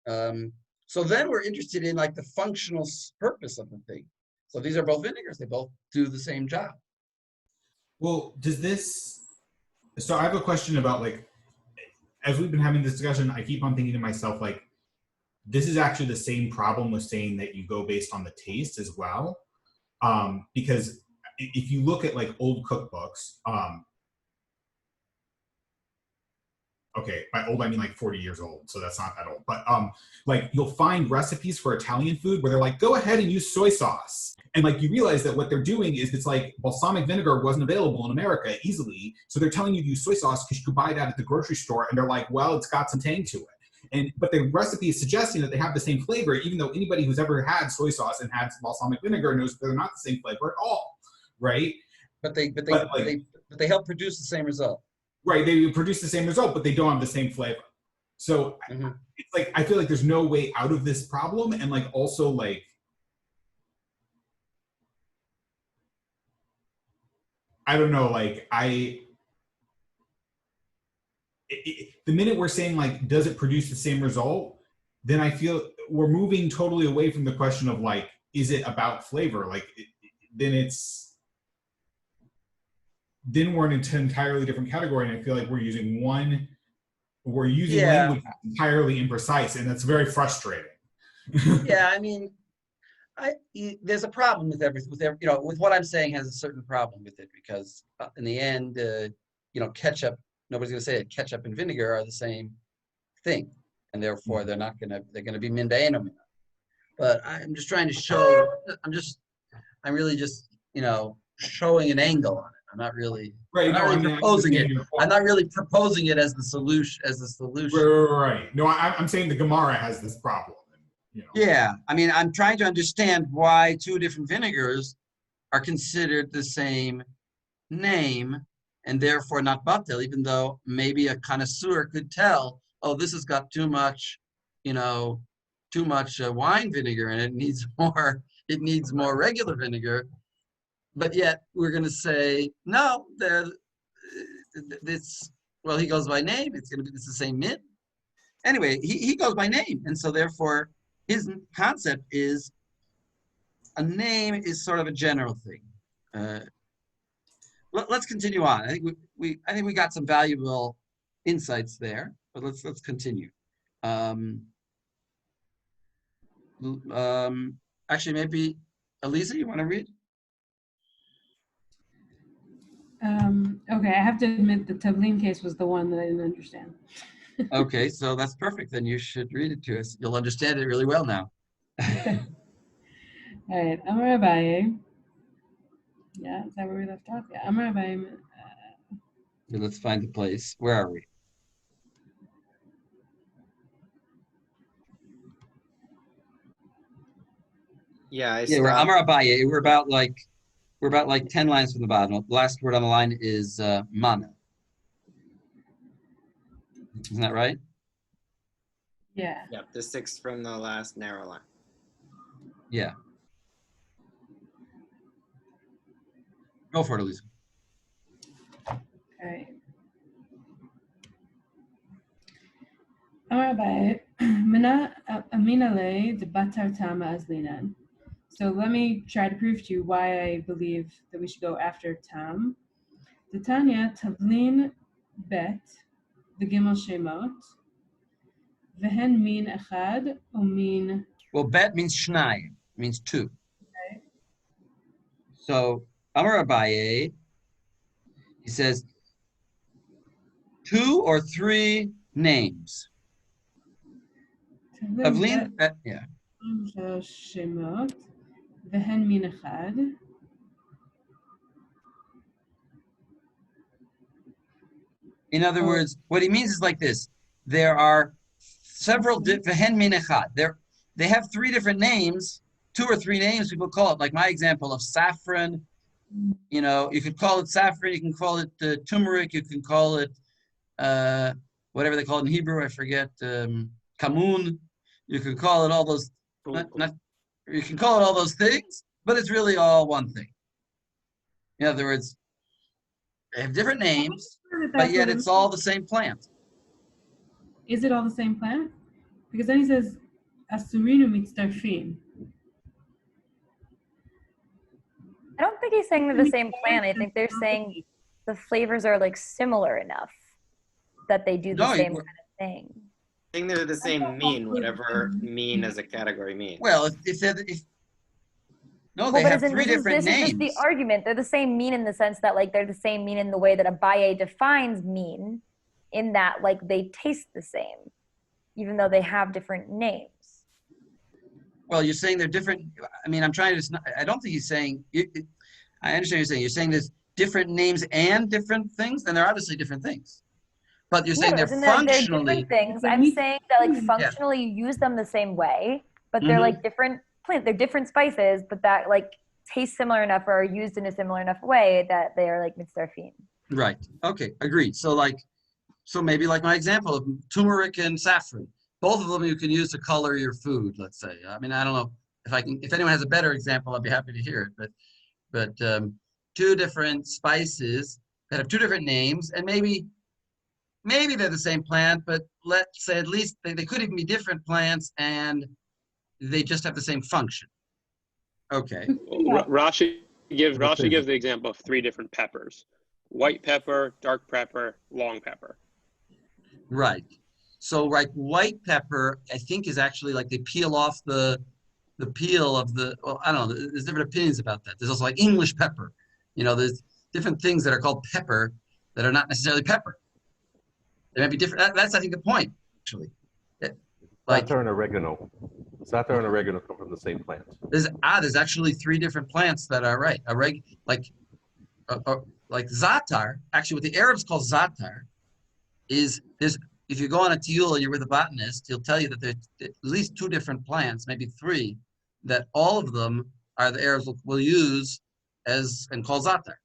So then we're interested in like the functional purpose of the thing. So these are both vinegars. They both do the same job. Well, so I have a question about like, as we've been having this discussion, I keep on thinking to myself, like, this is actually the same problem with saying that you go based on the taste as well. Because if you look at like old cookbooks, okay, by old I mean like 40 years old, so that's not that old. But like you'll find recipes for Italian food where they're like, go ahead and use soy sauce. And like you realize that what they're doing is it's like balsamic vinegar wasn't available in America easily. So they're telling you to use soy sauce because you could buy that at the grocery store. And they're like, well, it's got some tang to it. But the recipe is suggesting that they have the same flavor, even though anybody who's ever had soy sauce and had balsamic vinegar knows they're not the same flavor at all, right? But they help produce the same result. Right, they produce the same result, but they don't have the same flavor. So it's like I feel like there's no way out of this problem, and like also like I don't know, like the minute we're saying like, does it produce the same result? Then I feel we're moving totally away from the question of like, is it about flavor? Like, then we're in an entirely different category, and I feel like we're using language that's entirely imprecise, and that's very frustrating. Yeah, I mean, there's a problem with with what I'm saying has a certain problem with it because in the end, ketchup. Nobody's going to say it. Ketchup and vinegar are the same thing, and therefore they're going to be min ba'eino. But I'm just trying to show. I'm really just showing an angle on it. I'm not really proposing it. I'm not really proposing it as the solution. Right. No, I'm saying the Gemara has this problem. Yeah, I mean, I'm trying to understand why two different vinegars are considered the same name and therefore not batel, even though maybe a connoisseur could tell, oh, this has got too much wine vinegar and it needs more regular vinegar. But yet we're going to say, no, he goes by name. It's the same min. Anyway, he goes by name. And so therefore, his concept is a name is sort of a general thing. Let's continue on. I think we got some valuable insights there, but let's continue. Actually, maybe Elisa, you want to read? Okay, I have to admit the Tavlin case was the one that I didn't understand. Okay, so that's perfect. Then you should read it to us. You'll understand it really well now. All right, Amar Rabbi. Yeah, is that where we left off? Yeah, Amar Rabbi. Let's find the place. Where are we? We're Amar Abaye. We're about like 10 lines from the bottom. The last word on the line is mana. Isn't that right? Yeah, the sixth from the last narrow line. Yeah. Go for it, Elisa. All right. Amar Abaye, Mina Aminale de Batar Tama Azlinan. So let me try to prove to you why I believe that we should go after Tam. The Tanya Tavlin Bet, the Gimel Shemot, Vehen Min Echad, Umin. Well, bet means shnayim, means two. Okay. So Amar Abaye, he says 2 or 3 names. Tavlin, yeah. Shemot, Vehen Min Echad. In other Oh. words, what he means is like this. There are several different Menachot. They have three different names, 2 or 3 names people call it. Like my example of saffron. You know, you could call it saffron. You can call it turmeric. You can call it whatever they call it in Hebrew. I forget. Kamun. You can call it all those. You can call it all those things, but it's really all one thing. In other words, they have different names, but yet it's all the same plant. Is it all the same plant? Because then he says, Asurinu mitzdarfin. I don't think he's saying they're the same plant. I think they're saying the flavors are like similar enough that they do the No, same kind of thing. I think they're the same mean, whatever mean as a category means. Well, no, Well, they but have as in, 3 different this is names. just the argument. They're the same mean in the sense that like they're the same mean in the way that Abaye defines mean, in that like they taste the same, even though they have different names. Well, you're saying they're different. I mean, I'm trying to. I don't think he's saying. I understand what you're saying. You're saying there's different names and different things, and they're obviously different things. But you're saying they're functionally. They're different things. I'm saying that like functionally you use them the same way, but they're like different plants. They're different spices, but that like taste similar enough or are used in a similar enough way that they are like mitzdarfin. Right. Okay. Agreed. So maybe like my example of turmeric and saffron. Both of them you can use to color your food. Let's say. I mean, I don't know if anyone has a better example, I'd be happy to hear it. But 2 different spices that have 2 different names, and maybe they're the same plant, but let's say at least they could even be different plants, and they just have the same function. Okay. Rashi gives the example of 3 different peppers: white pepper, dark pepper, long pepper. Right. So like white pepper, I think is actually like they peel off the peel of the. Well, I don't know. There's different opinions about that. There's also like English pepper. You know, there's different things that are called pepper that are not necessarily pepper. They might be different. That's I think the point actually. Like Za'atar and oregano. Za'atar and oregano come from the same plant. There's actually 3 different plants that are right. Like za'atar. Actually, what the Arabs call za'atar is if you go on a tiyul and you're with a botanist, he'll tell you that there's at least 2 different plants, maybe 3, that all of them are the Arabs will use and call za'atar.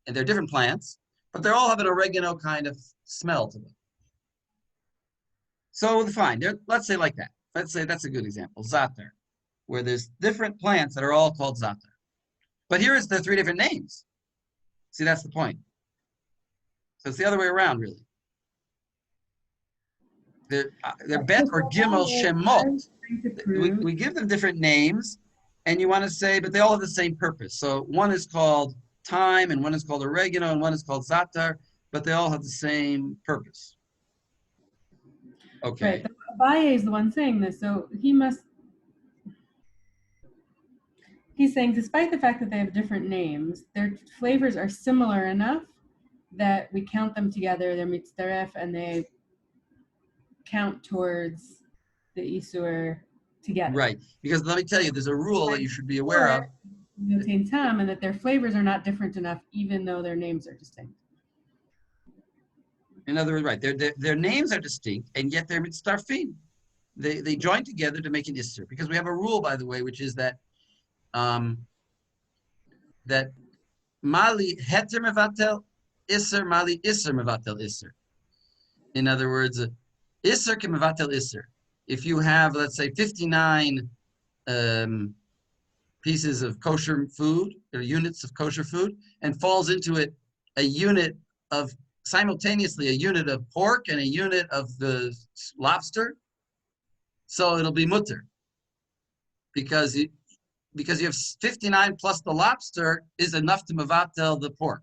And they're different plants, but they all have an oregano kind of smell to them. So fine, let's say like that. Let's say that's a good example, za'atar, where there's different plants that are all called za'atar. But here is the 3 different names. See, that's the point. So it's the other way around, really. They're bet or gimel shemot. We give them different names, and you want to say, but they all have the same purpose. So one is called thyme, and one is called oregano, and one is called za'atar, but they all have the same purpose. Okay. Right. Abaye is the one saying this, so he's saying despite the fact that they have different names, their flavors are similar enough that we count them together, they're mitzdaref, and they count towards the Isur together. Right, because let me tell you, there's a rule that you should be aware of. And that their flavors are not different enough, even though their names are distinct. In other words, right, their names are distinct, and yet they're mitzdarfin. They join together to make an Isur. Because we have a rule, by the way, which is that that mali heter mevatel Isur, mali Isur mevatel Isur. In other words, Isur can mevatel Isur. If you have, let's say, 59 pieces of kosher food, or units of kosher food, and falls into it simultaneously a unit of pork and a unit of the lobster, so it'll be mutter. Because you have 59 plus the lobster is enough to mevatel the pork.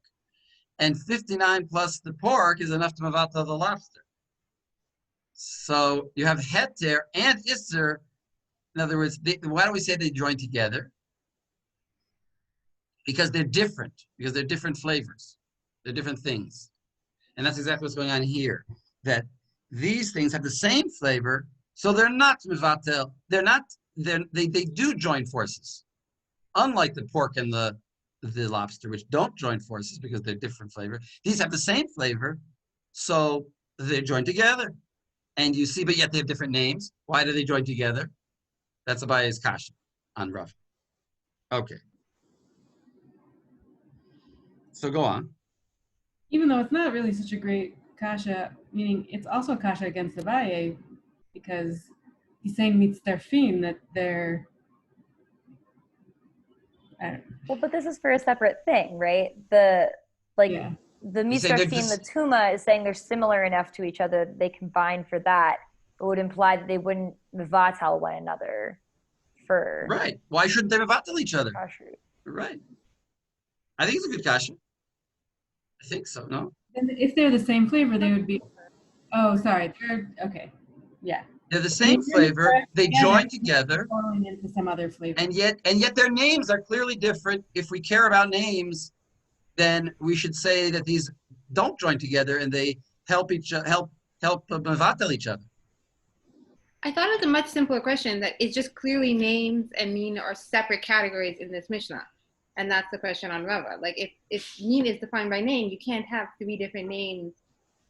And 59 plus the pork is enough to mevatel the lobster. So you have heter and isser. In other words, why do we say they join together? Because they're different. Because they're different flavors. They're different things. And that's exactly what's going on here. That these things have the same flavor, so they're not mevatel. They do join forces. Unlike the pork and the lobster, which don't join forces because they're different flavor. These have the same flavor, So they're joined together. And you see, but yet they have different names. Why do they join together? That's Abaye's kasha on Rav. Okay. So go on. Even though it's not really such a great kasha, meaning it's also a kasha against Abaye, because he's saying mitzdarfim, that they're, I don't know. Well, but this is for a separate thing, right? The Yeah. the You say they're Misrafim, the just- Tuma is saying they're similar enough to each other that they combine for that. It would imply that they wouldn't mevatel one another for Right. Why shouldn't they mevatel each other? kashrut. Right. I think it's a good kasha. I think so, no? And if they're the same flavor, they would be, oh, sorry, they're, okay, yeah. They're the same They're really flavor. They together, join together, falling into some other flavor. and yet their names are clearly different. If we care about names, then we should say that these don't join together and they help mevatel each other. I thought it was a much simpler question, that it's just clearly names and min are separate categories in this Mishnah. And that's the question on Rava. Like if min is defined by name, you can't have three different names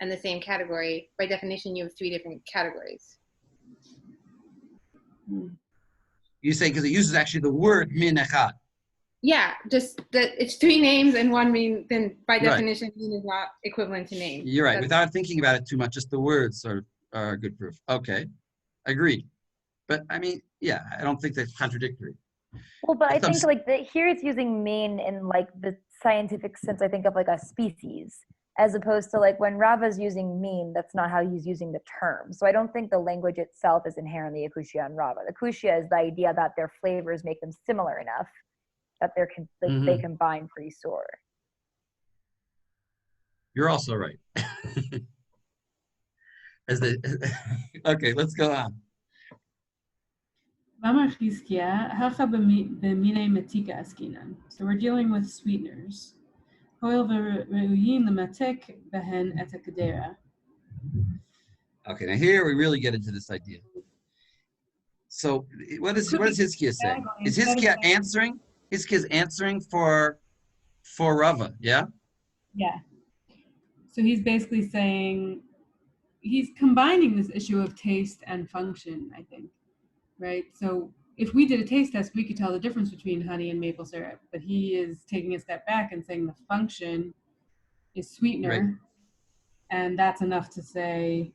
in the same category. By definition, you have three different categories. You say because it uses actually the word menachot. Yeah, just that it's three names and one min, then by Right. definition, min is not equivalent to name. You're right. That's- Without thinking about it too much, just the words are good proof. Okay, agreed. But I mean, yeah, I don't think that's contradictory. Well, but I It's think like here it's using main in like the scientific sense. I think of like a species, as opposed to like when Rava's using mean, that's not how he's using the term. So I don't think the language itself is inherently a kushya on Rava. The kushya is the idea that their flavors make them similar enough that they combine for Isur. You're also right. Okay, let's go on. So we're dealing with sweeteners. Okay, now here we really get into this idea. So what does Hizkiah say? Is Hizkiah answering? Hizkiah's answering for Rava, yeah? Yeah. So he's basically saying, he's combining this issue of taste and function, I think, right? So if we did a taste test, we could tell the difference between honey and maple syrup, but he is taking a step back and saying the function is sweetener, Right. and that's enough to say,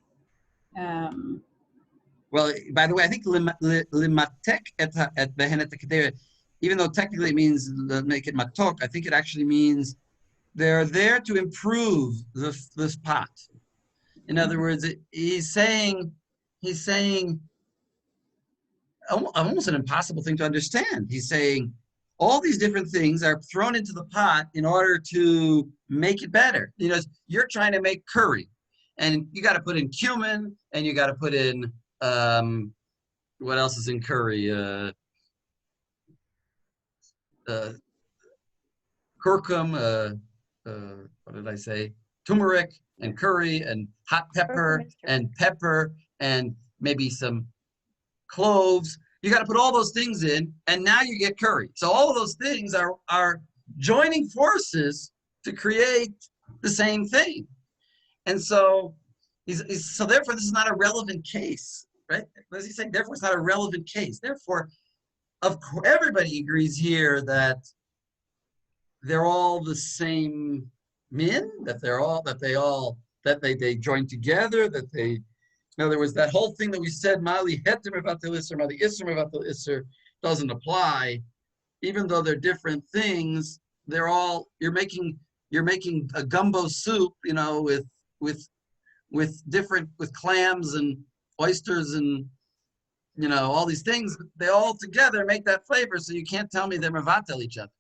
Well, by the way, I think limatek et behen et kedera, even though technically it means make it matok, I think it actually means they're there to improve this pot. In other words, he's saying almost an impossible thing to understand. He's saying all these different things are thrown into the pot in order to make it better. You know, you're trying to make curry, and you got to put in cumin, and you got to put in what else is in curry? Curcum. What did I say? Turmeric and curry and hot pepper and pepper and maybe some cloves. You got to put all those things in, and now you get curry. So all of those things are joining forces to create the same thing. And so so therefore this is not a relevant case, right? What is he saying? Therefore it's not a relevant case. Therefore, of course, everybody agrees here that they're all the same min, that they join together, that they, in other words, that whole thing that we said, Mali heter about the isser, Mali isser about the isser, doesn't apply. Even though they're different things, they're all, you're making a gumbo soup, you know, with clams and oysters and, you know, all these things. They all together make that flavor, so you can't tell me they're mevatel each other.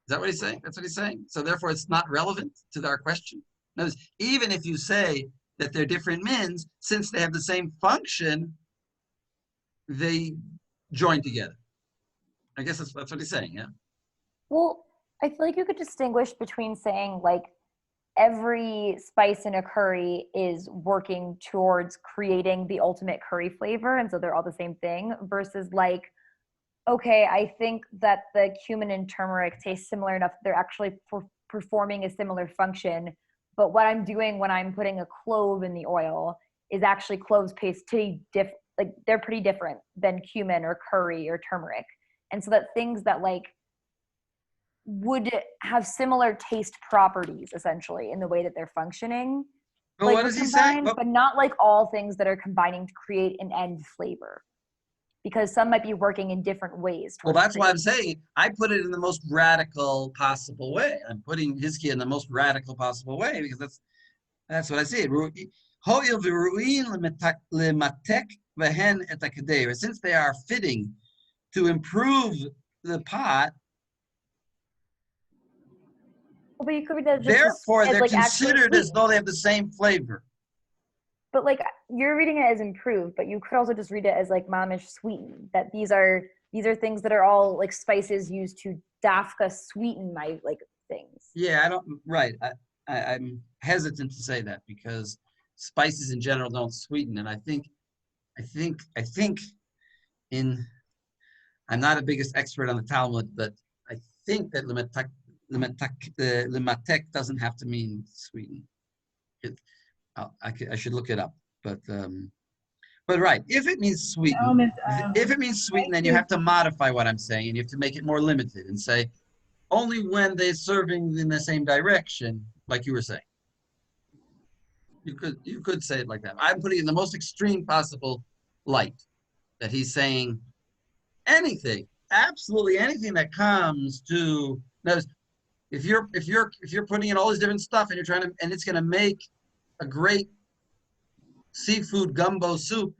Is that what he's saying? That's what he's saying. So therefore, it's not relevant to our question. Notice, even if you say that they're different mins, since they have the same function, they join together. I guess that's what he's saying, yeah? Well, I feel like you could distinguish between saying like every spice in a curry is working towards creating the ultimate curry flavor, and so they're all the same thing, versus like, okay, I think that the cumin and turmeric taste similar enough that they're actually performing a similar function, But what I'm doing when I'm putting a clove in the oil is actually cloves paste like they're pretty different than cumin or curry or turmeric. And so that things that like would have similar taste properties essentially in the way that they're functioning. But like what would does he say? combine, but not like all things that are combining to create an end flavor. Because some might be working in different ways. Well, towards that's why I'm creating- saying I put it in the most radical possible way. I'm putting Hizkiah in the most radical possible way because that's what I see. Since they are fitting to improve the pot, But you could read that just therefore as they're like actually considered as sweet. though they have the same flavor. But like you're reading it as improved, but you could also just read it as like mamish sweetened. That these are things that are all like spices used to dafka sweeten my like things. Yeah, I don't. Right, I'm hesitant to say that because spices in general don't sweeten, and I think in. I'm not the biggest expert on the Talmud, but I think that limatek doesn't have to mean sweeten. I should look it up, but right, if it means sweeten, then you have to modify what I'm saying, and you have to make it more limited and say only when they're serving in the same direction, like you were saying. You could say it like that. I'm putting it in the most extreme possible light, that he's saying anything, absolutely anything that comes to. Notice, if you're putting in all this different stuff and you're trying to, and it's going to make a great seafood gumbo soup,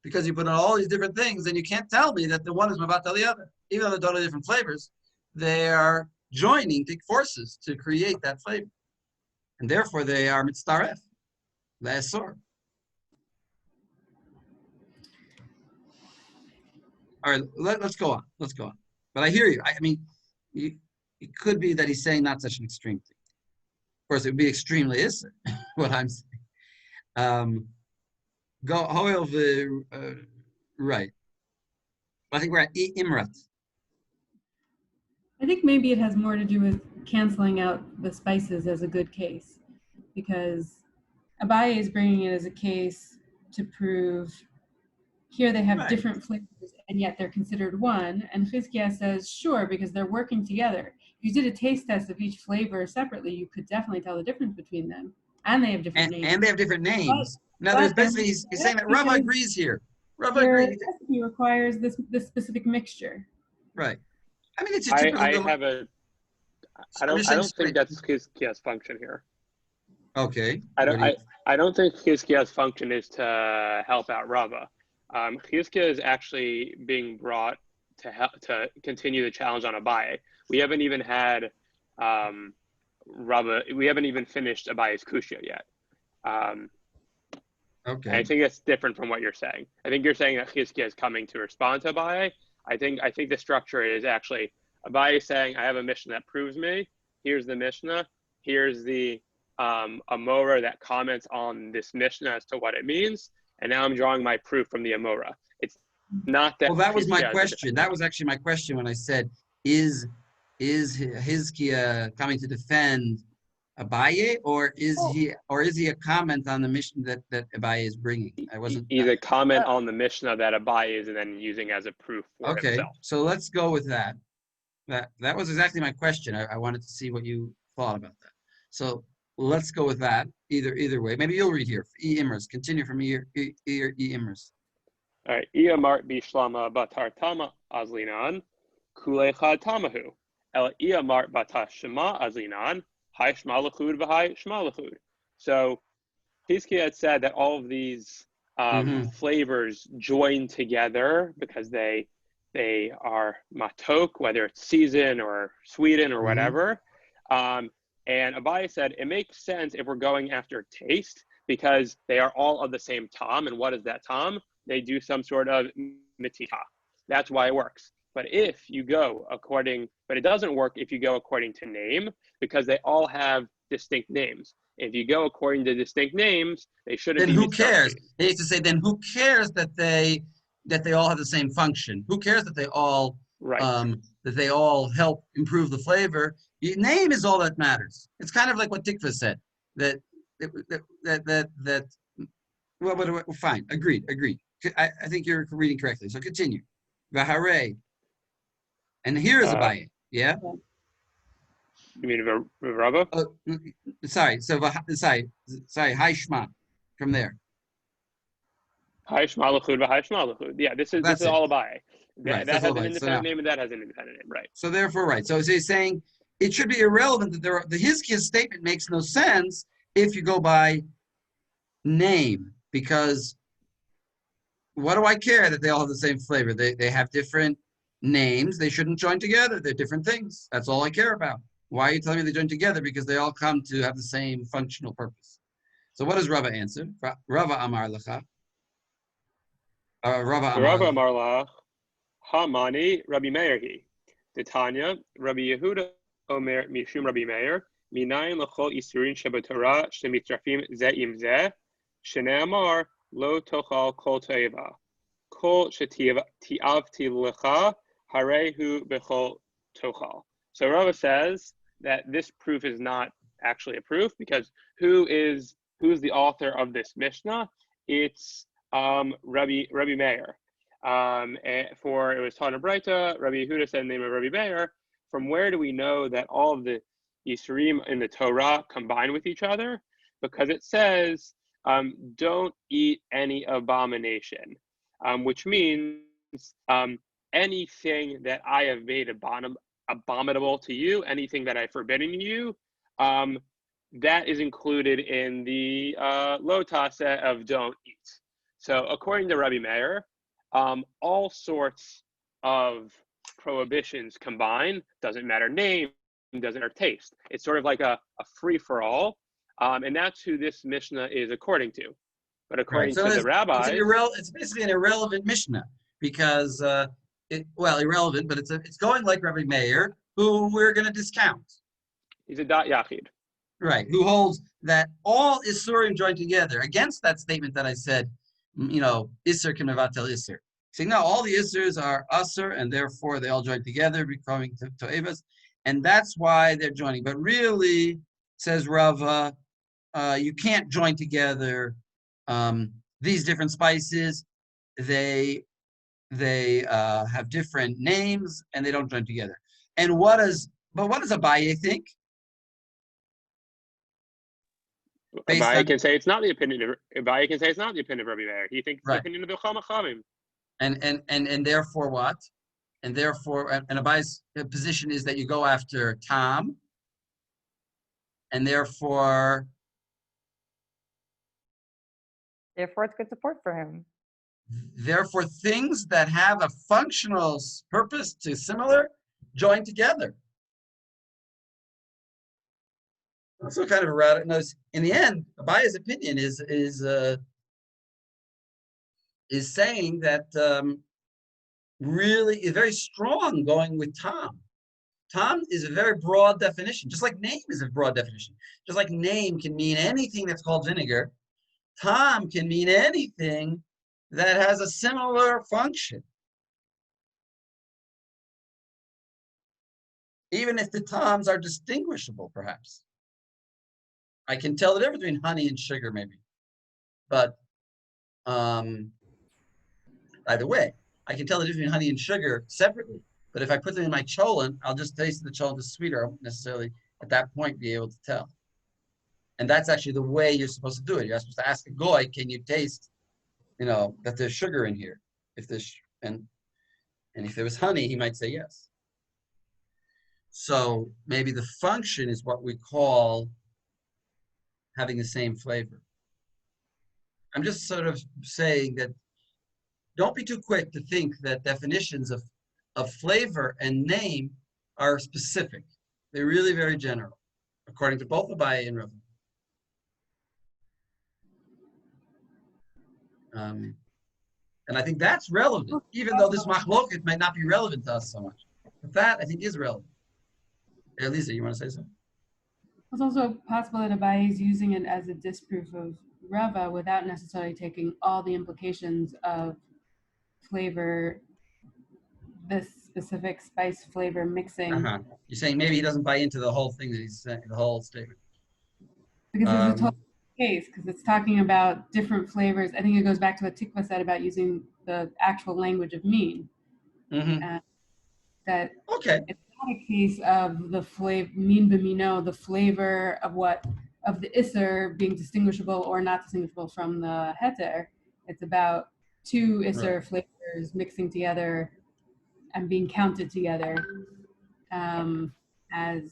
because you put in all these different things, and you can't tell me that the one is mabatel the other, even though they're totally different flavors. They are joining forces to create that flavor, and therefore they are mitzaref, le'asor. All right, let's go on. Let's go on. But I hear you. I mean, it could be that he's saying not such an extreme thing. Of course, it would be extremely isser, what I'm saying. Go hoil the right. I think we're at imrat. I think maybe it has more to do with canceling out the spices as a good case, because Abaye is bringing it as a case to prove here they have different flavors and yet they're considered one. And Chizkiah says, sure, because they're working together. If you did a taste test of each flavor separately, you could definitely tell the difference between them. And they have different names. And they have different names. Now, there's basically, he's saying that Rava agrees here. Rava agrees. Recipe requires this specific mixture. Right. I mean, it's a typical. I don't think that's Chizkiah's function here. Okay. I don't think Chizkiah's function is to help out Rava. Chizkiah is actually being brought to continue the challenge on Abaye. We haven't even had Rava. We haven't even finished Abaye's kushya yet. Okay. I think that's different from what you're saying. I think you're saying that Chizkiah is coming to respond to Abaye. I think the structure is actually Abaye saying, I have a Mishnah that proves me. Here's the Mishnah. Here's the Amora that comments on this Mishnah as to what it means. And now I'm drawing my proof from the Amora. It's not that. Well, that was my question. That was actually my question when I said, is Hizkiah coming to defend Abaye, or is he a comment on the Mishnah that Abaye is bringing? He's a comment on the Mishnah that Abaye is and then using as a proof for himself. Okay, so let's go with that. That was exactly my question. I wanted to see what you thought about that. So let's go with that. Either way. Maybe you'll read here. Imers. Continue from Imers. All right. Amar bishlama batar tama azlinan kulecha tamahu. El Amar batar shema azlinan hai shma lachud v'hai shma lachud. So Chizkiah had said that all of these flavors join together because they are matok, whether it's seasoned or sweetened or whatever. And Abaye said it makes sense if we're going after taste because they are all of the same tom. And what is that tom? They do some sort of mitiha. That's why it works. But if you go but it doesn't work if you go according to name because they all have distinct names. If you go according to distinct names, they shouldn't be. Then who cares? They used to say, then who cares that they all have the same function? Who cares that they all help improve the flavor? Your name is all that matters. It's kind of like what Tikva said. that well, fine, agreed. I think you're reading correctly. So continue. Vahare. And here is Abaye. Yeah. You mean Rava? Oh, sorry. So sorry. Hi Shma. From there. Hi Shema L'chud v'Hai Shema L'chud. Yeah, this is That's it. all Abaye. Right. That has an So independent now, name and that has an independent name. Right. so therefore, right. So he's saying it should be irrelevant that the Hizkiah statement makes no sense if you go by name, because what do I care that they all have the same flavor? They have different names. They shouldn't join together. They're different things. That's all I care about. Why are you telling me they join together? Because they all come to have the same functional purpose. So what does Rava answer? Rava Amar Lacha. Rava Amar Rava Lacha. Amar Lach, Hamani Rabbi Meir hi. Titania Rabbi Yehuda Omer Mishum Rabbi Meir. Minayin l'chol isurin shebatorah shemitzrafim ze im ze. Shneamar lo tochal kol toeva. Kol shetiavti lecha harehu bechol tochal. So Rava says that this proof is not actually a proof because who's the author of this Mishnah? It's Rabbi Meir. For it was Tana Breita, Rabbi Yehuda said the name of Rabbi Meir. From where do we know that all of the Yisurim in the Torah combine with each other? Because it says, don't eat any abomination, which means anything that I have made abominable to you, anything that I've forbidden you, that is included in the lo taseh of don't eat. So according to Rabbi Meir, all sorts of prohibitions combine, doesn't matter name, doesn't matter taste. It's sort of like a free-for-all, and that's who this Mishnah is according to. But according to the rabbis, it's basically an irrelevant Mishnah because irrelevant, but it's going like Rabbi Meir, who we're going to discount. He's a dat yachid. Right, who holds that all Isurim joined together against that statement that I said, Isur can mevatel Isur. Saying, no, all the Isurs are Asur, and therefore they all join together, becoming To'evas, and that's why they're joining. But really, says Rava, you can't join together these different spices. They have different names, and they don't join together. And what does Abaye think? Abaye can say it's not the opinion of Rabbi Meir. He thinks right. The opinion of the Chamachamim. And therefore what? And therefore, and Abaye's position is that you go after Tom, and therefore it's good support for him. Therefore, things that have a functional purpose to similar join together. So kind of a radical. Notice in the end, Abaye's opinion is saying that really is very strong going with Tom. Tom is a very broad definition, just like name is a broad definition. Just like name can mean anything that's called vinegar, Tom can mean anything that has a similar function. Even if the Toms are distinguishable, perhaps. I can tell the difference between honey and sugar, maybe. But either way, I can tell the difference between honey and sugar separately. But if I put them in my cholent, I'll just taste the cholent is sweeter. I won't necessarily, at that point, be able to tell. And that's actually the way you're supposed to do it. You're supposed to ask a goy, can you taste, that there's sugar in here? If there's and if there was honey, he might say yes. So maybe the function is what we call having the same flavor. I'm just sort of saying that don't be too quick to think that definitions of flavor and name are specific. They're really very general, according to both Abaye and Rava. And I think that's relevant, even though this machloket might not be relevant to us so much. But that, I think, is relevant. Elisa, you want to say something? It's also possible that Abaye is using it as a disproof of Rava without necessarily taking all the implications of flavor, this specific spice flavor mixing. You're saying maybe he doesn't buy into the whole thing that he's saying, the whole statement. Because it's a total case, because it's talking about different flavors. I think it goes back to what Tikva said about using the actual language of mean. That Okay. it's not a case of the flavor, mean b'mino, the flavor of the iser being distinguishable or not distinguishable from the heter. It's about two iser flavors mixing together and being counted together as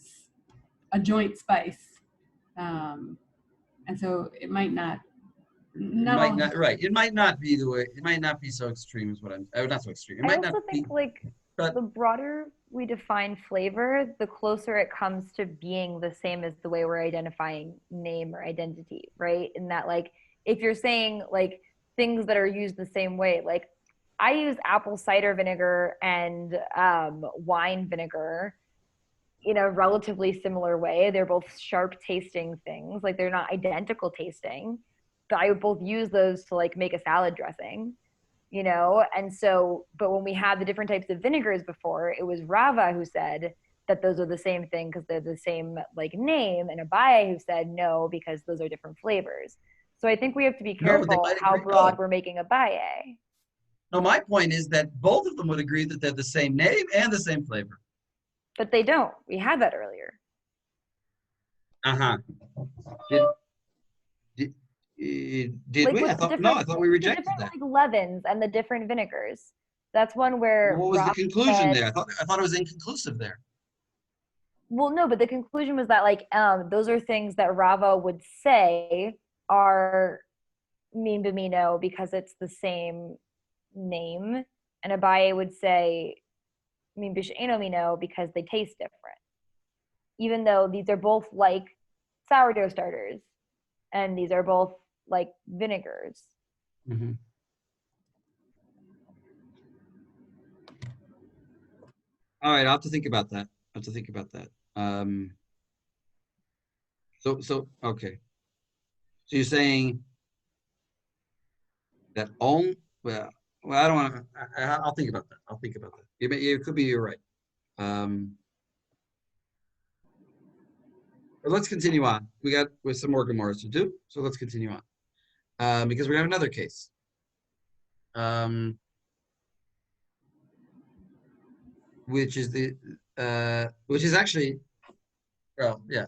a joint spice. And so it might not. It might not be the way. It might not be so extreme as what I'm. Not so extreme. It might I also not think be. like But the broader we define flavor, the closer it comes to being the same as the way we're identifying name or identity, right? In that, like, if you're saying like things that are used the same way, like I use apple cider vinegar and wine vinegar in a relatively similar way. They're both sharp tasting things. Like they're not identical tasting, but I would both use those to like make a salad dressing, you know? And so, but when we had the different types of vinegars before, it was Rava who said that those are the same thing because they're the same like name, and Abaye who said no, because those are different flavors. So I think we have to be careful how broad we're making Abaye. No, my point is that both of them would agree that they're the same name and the same flavor. But they don't. We had that earlier. Did like we? I thought we rejected that. Like leavens and the different vinegars. That's one where. What was the conclusion there? I thought it was inconclusive there. Well, no, but the conclusion was that like those are things that Rava would say are min b'mino because it's the same name, and Abaye would say min b'she'eno mino because they taste different, even though these are both like sourdough starters, and these are both like vinegars. Mm-hmm. All right, I'll have to think about that. So okay. So you're saying that well, I don't want to. I'll think about that. It could be you're right. But let's continue on. With some more Gemaras to do, so let's continue on because we have another case. Which is actually, well, yeah.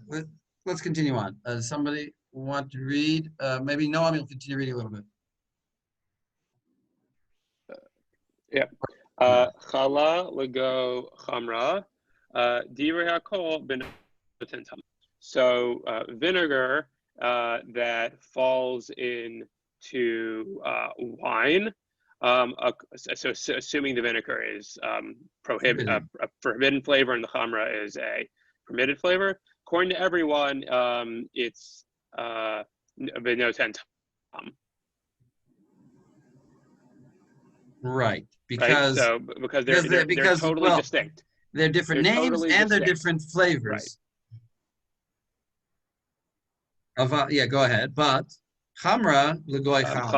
Let's continue on. Somebody want to read? Maybe Noam will continue reading a little bit. Yeah. Chala lego chamra, divrei hakol benotentam. So vinegar that falls into wine. So assuming the vinegar is a forbidden flavor and the chamra is a permitted flavor, according to everyone, it's benotentam. Right, because they're totally distinct. They're different names totally and they're different flavors. Right. Yeah, go ahead. But chamra legoy chala.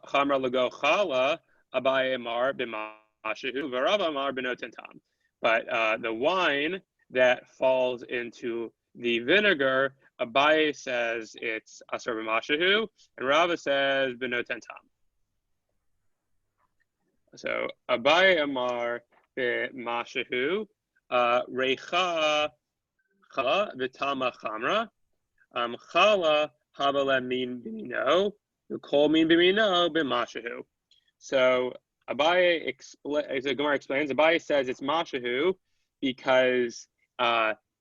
Chamra lego chala, Abaye Amar b'mashehu, v'Rava Amar b'notentam. But the wine that falls into the vinegar, Abaye says it's asar b'mashehu, and Rava says b'notentam. So Abaye Amar b'mashehu, reicha chala v'tama chamra, chala habala min b'mino, v'kol min b'mino b'mashehu. So Abaye as Gemara explains, Abaye says it's mashehu because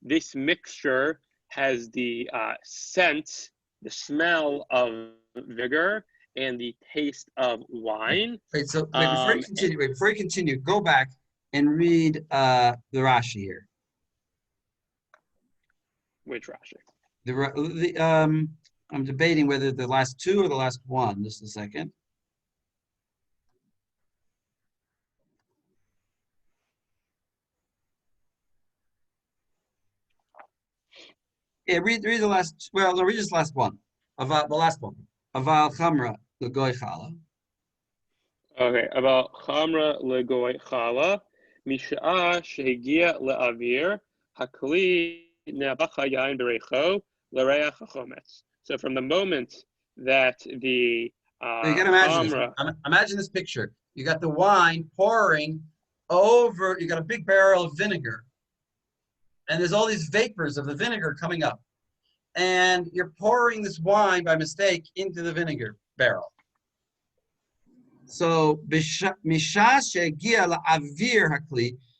this mixture has the scent, the smell of vinegar, and the taste of wine. Wait, before you continue, go back and read the Rashi here. Which Rashi? I'm debating whether the last two or the last one. Just a second. Yeah, read the last. Well, no, read just the last one. The last one. Aval chamra legoy chala. Okay, about chamra legoy chala, misha'a shehigia le'avir hakli ne'abacha yain berecho l'reach hachometz. So from the moment that the So you can imagine this. Imagine this picture. You got the wine pouring over, you got a big barrel of vinegar, and there's all these vapors of the vinegar coming up. And you're pouring this wine by mistake into the vinegar barrel. So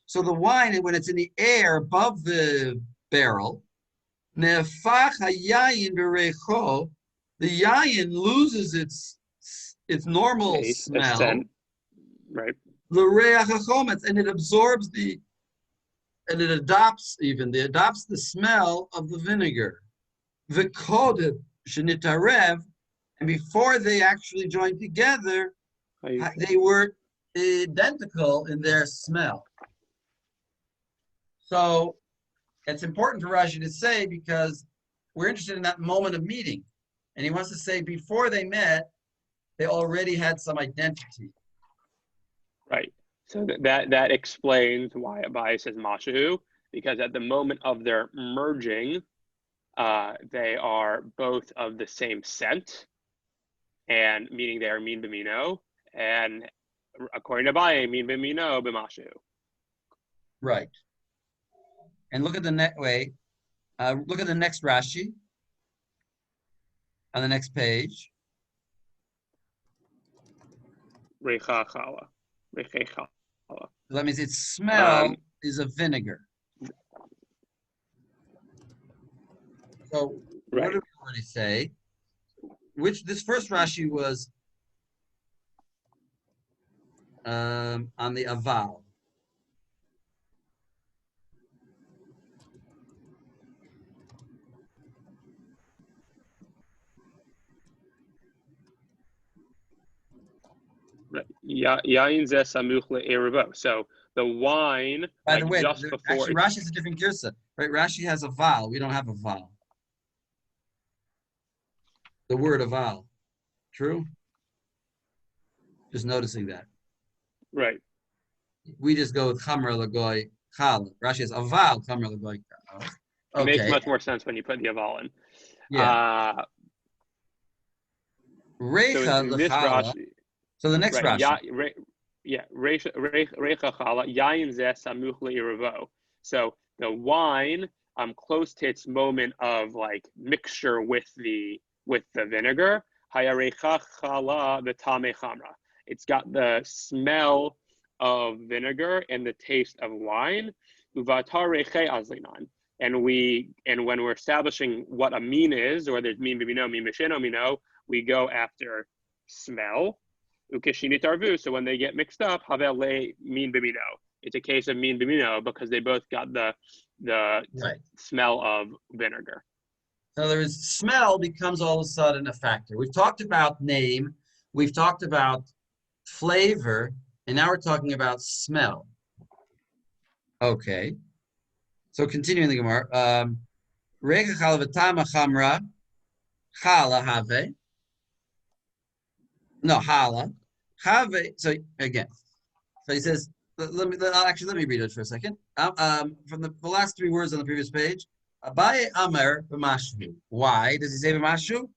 so the wine, when it's in the air above the barrel, the yayin loses its normal taste, smell, scent, right? and it absorbs and it adopts the smell of the vinegar. The code shenitarev, and before they actually joined together, they were identical in their smell. So it's important for Rashi to say, because we're interested in that moment of meeting. And he wants to say before they met, they already had some identity. Right. So that explains why Abai says Mashahu, because at the moment of their merging, they are both of the same scent, and meaning they are min b'mino, and according to Abai, min b'mino b'mashu. Right. And look at the look at the next Rashi on the next page. Reicha Halla. So that means its smell is a vinegar. So what did we already say? This first Rashi was on the aval. Yain zeh samuch le'erevo. So the wine, By the way, just before. Actually, Rashi is a different girsa, right? Rashi has a vowel. We don't have a vowel. The word aval. True? Just noticing that. Right. We just go with chamra lagoy chala. Rashi has aval chamra lagoy chala. It makes much more sense when you put the aval in. Yeah. Reicha l'chala. So the next Rashi. Reicha Halla, yain zeh samuch le'erevo. So the wine, close to its moment of like mixture with the vinegar. Hayareicha Halla v'tamei chamra. It's got the smell of vinegar and the taste of wine. Uvatar reiche azlinan. And when we're establishing what a min is, or there's min b'mino, min b'sheno mino, we go after smell. So when they get mixed up, min b'mino. It's a case of min b'mino because they both got the smell of vinegar. In other words, smell becomes all of a sudden a factor. We've talked about name, we've talked about flavor, and now we're talking about smell. Okay. So continuing the Gemara. Reicha chala v'tama chamra chala have. No, Halla. Have. So again, so he says, let me read it for a second. From the last three words on the previous page. Abaye Amar b'mashu. Why does he say b'mashu?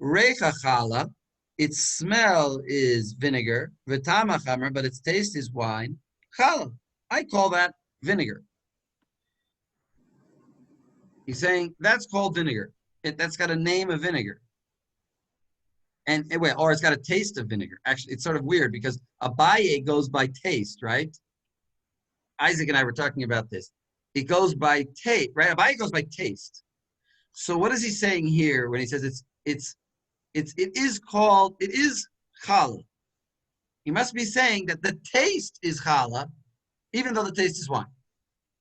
Reicha Halla, its smell is vinegar. V'tama chamra, but its taste is wine. Chala. I call that vinegar. He's saying that's called vinegar. That's got a name of vinegar. Or it's got a taste of vinegar. Actually, it's sort of weird because Abaye goes by taste, right? Isaac and I were talking about this. It goes by taste, right? Abaye goes by taste. So what is he saying here when he says it is challah? He must be saying that the taste is challah, even though the taste is wine.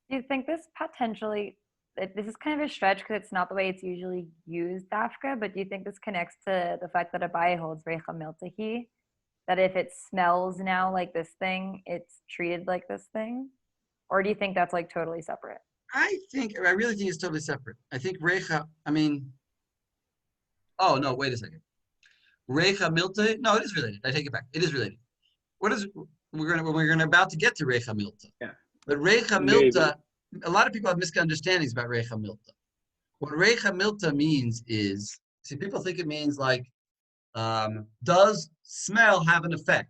Do you think this is kind of a stretch because it's not the way it's usually used, dafka, but do you think this connects to the fact that Abai holds Reicha Miltahi, that if it smells now like this thing, it's treated like this thing? Or do you think that's like totally separate? I really think it's totally separate. I think Reicha, oh no, wait a second. Reicha Miltahi, no, it is related. I take it back. It is related. We're about to get to Reicha Milta. Yeah. But Reicha Milta, a lot of people have misunderstandings about Reicha Milta. What Recha Milta means is, see, people think it means like, does smell have an effect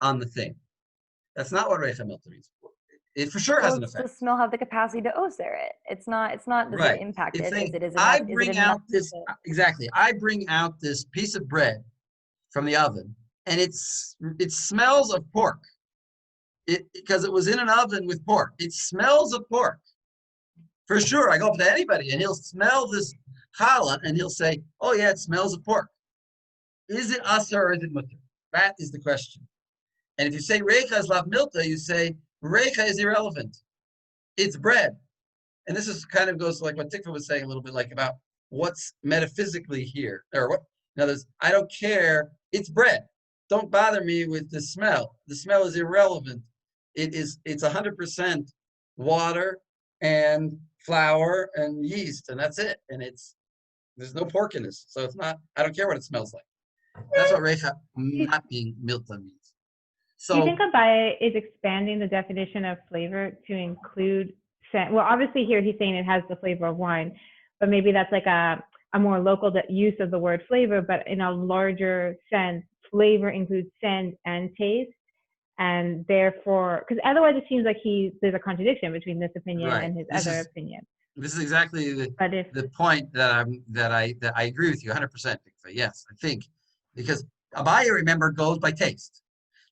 on the thing? That's not what Recha Milta means. It for sure has an effect. Does smell have the capacity to oser it? It's not does Right. it impact It's it? saying, Is it I enough? bring Is it enough out this, to- exactly. I bring out this piece of bread from the oven, and it smells of pork. Because it was in an oven with pork. It smells of pork. For sure, I go up to anybody and he'll smell this challah and he'll say, oh yeah, it smells of pork. Is it asar or is it mutter? That is the question. And if you say recha is lav milta, you say recha is irrelevant. It's bread. And this is kind of goes like what Tikva was saying a little bit like about what's metaphysically here. Or what, in other words, I don't care, it's bread. Don't bother me with the smell. The smell is irrelevant. It's 100% water and flour and yeast, and that's it. And there's no pork in this. So it's not, I don't care what it smells like. That's what recha not being milta means. So do you think Abaye is expanding the definition of flavor to include scent? Well, obviously here he's saying it has the flavor of wine, but maybe that's like a more local use of the word flavor, but in a larger sense, flavor includes scent and taste. And therefore, because otherwise it seems like there's a contradiction between this opinion and his other opinion. This is exactly the point that I agree with you 100%. Yes, I think because Abaye, remember, goes by taste.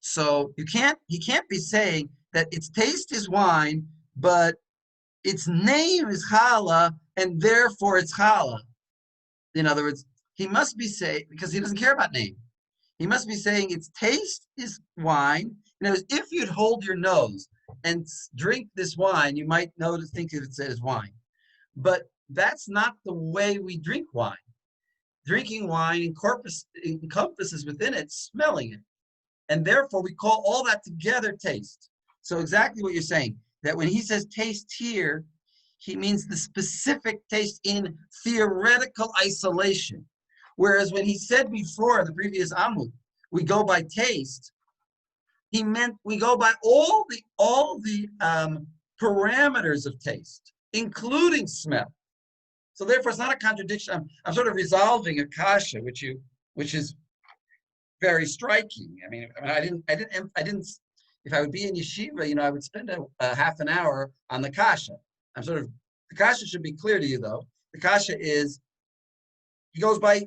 So he can't be saying that its taste is wine, but its name is challah, and therefore it's challah. In other words, he must be saying, because he doesn't care about name, he must be saying its taste is wine. In other words, if you'd hold your nose and drink this wine, you might think that it says wine. But that's not the way we drink wine. Drinking wine encompasses within it smelling it. And therefore, we call all that together taste. So exactly what you're saying, that when he says taste here, he means the specific taste in theoretical isolation. Whereas when he said before, the previous Amud, we go by taste, he meant we go by all the parameters of taste, including smell. So therefore, it's not a contradiction. I'm sort of resolving a kasha, which is very striking. I mean, I didn't. If I would be in yeshiva, I would spend a half an hour on the kasha. The kasha should be clear to you, though. The kasha is he goes by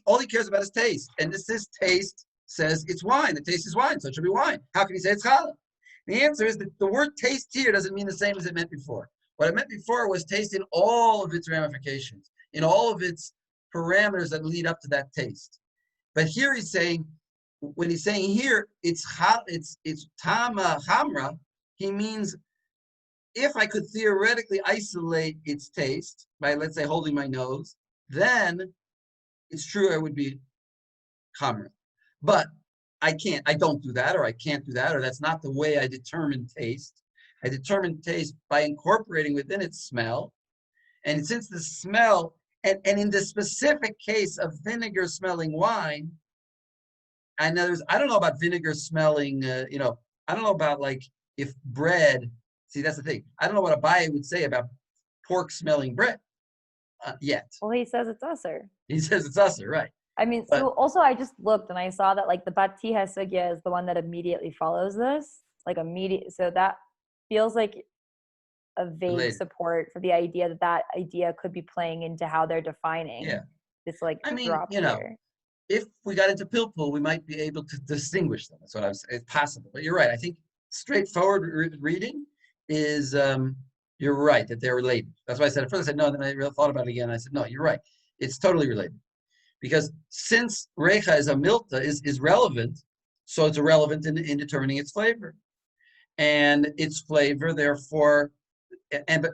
all he cares about is taste, and this taste says it's wine. The taste is wine, so it should be wine. How can he say it's challah? The answer is that the word taste here doesn't mean the same as it meant before. What it meant before was taste in all of its ramifications, in all of its parameters that lead up to that taste. But here he's saying, when he's saying here, it's tama hamra, he means if I could theoretically isolate its taste by, let's say, holding my nose, then it's true it would be hamra. But I don't do that, or I can't do that, or that's not the way I determine taste. I determine taste by incorporating within it smell. And since the smell, and in the specific case of vinegar smelling wine, and I don't know about vinegar smelling, I don't know about like if bread, see, that's the thing. I don't know what Abaye would say about pork smelling bread yet. Well, he says it's usher. He says it's usher, right. I mean, so also I just looked and I saw that like the Batiha Sugya is the one that immediately follows this, so that feels like a vague support for the idea that idea could be playing into how they're defining this drop here. If we got into Pilpul, we might be able to distinguish them. That's what it's possible. But you're right. I think straightforward reading is, you're right, that they're related. That's why I said at first, I said no, then I really thought about it again. And I said, no, you're right. It's totally related. Because since Recha is a milta, is relevant, so it's irrelevant in determining its flavor. And its flavor, therefore, and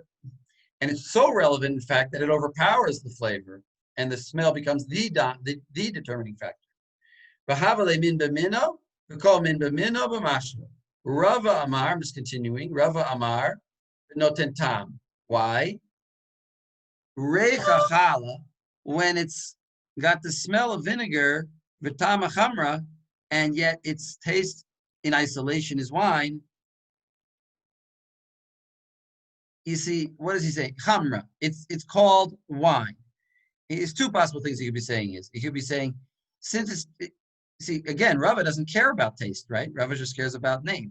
it's so relevant, in fact, that it overpowers the flavor, and the smell becomes the determining factor. V'havale min b'mino, we call min b'mino b'mashma. Rava Amar, I'm just continuing, Rava Amar, noten tam. Why? Recha chala, when it's got the smell of vinegar, v'tama chamra, and yet its taste in isolation is wine. you see, what does he say? Chamra. It's called wine. It's two possible things he could be saying is. He could be saying, since see, again, Rava doesn't care about taste, right? Rava just cares about name.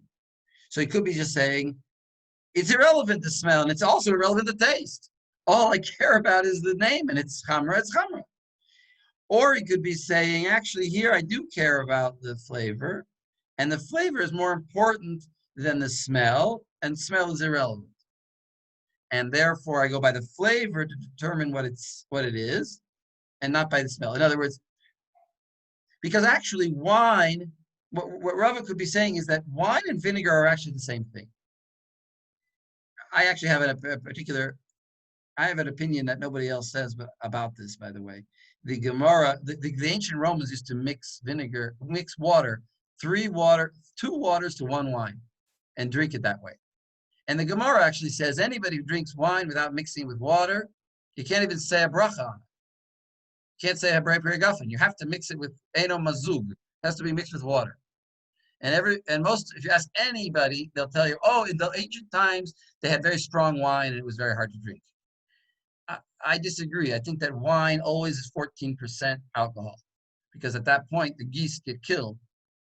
So he could be just saying, it's irrelevant to smell, and it's also irrelevant to taste. All I care about is the name, and it's chamra, it's chamra. Or he could be saying, actually, here I do care about the flavor, and the flavor is more important than the smell, and smell is irrelevant. And therefore, I go by the flavor to determine what it is, and not by the smell. In other words, because actually wine, what Rava could be saying is that wine and vinegar are actually the same thing. I actually have I have an opinion that nobody else says about this, by the way. The Gemara, the ancient Romans used to mix water, two waters to one wine, and drink it that way. And the Gemara actually says anybody who drinks wine without mixing with water, you can't even say a bracha on it. You can't say a Hebrei Perigafen. You have to mix it with Eno Mazug. It has to be mixed with water. And if you ask anybody, they'll tell you, oh, in the ancient times, they had very strong wine and it was very hard to drink. I disagree. I think that wine always is 14% alcohol, because at that point the geese get killed,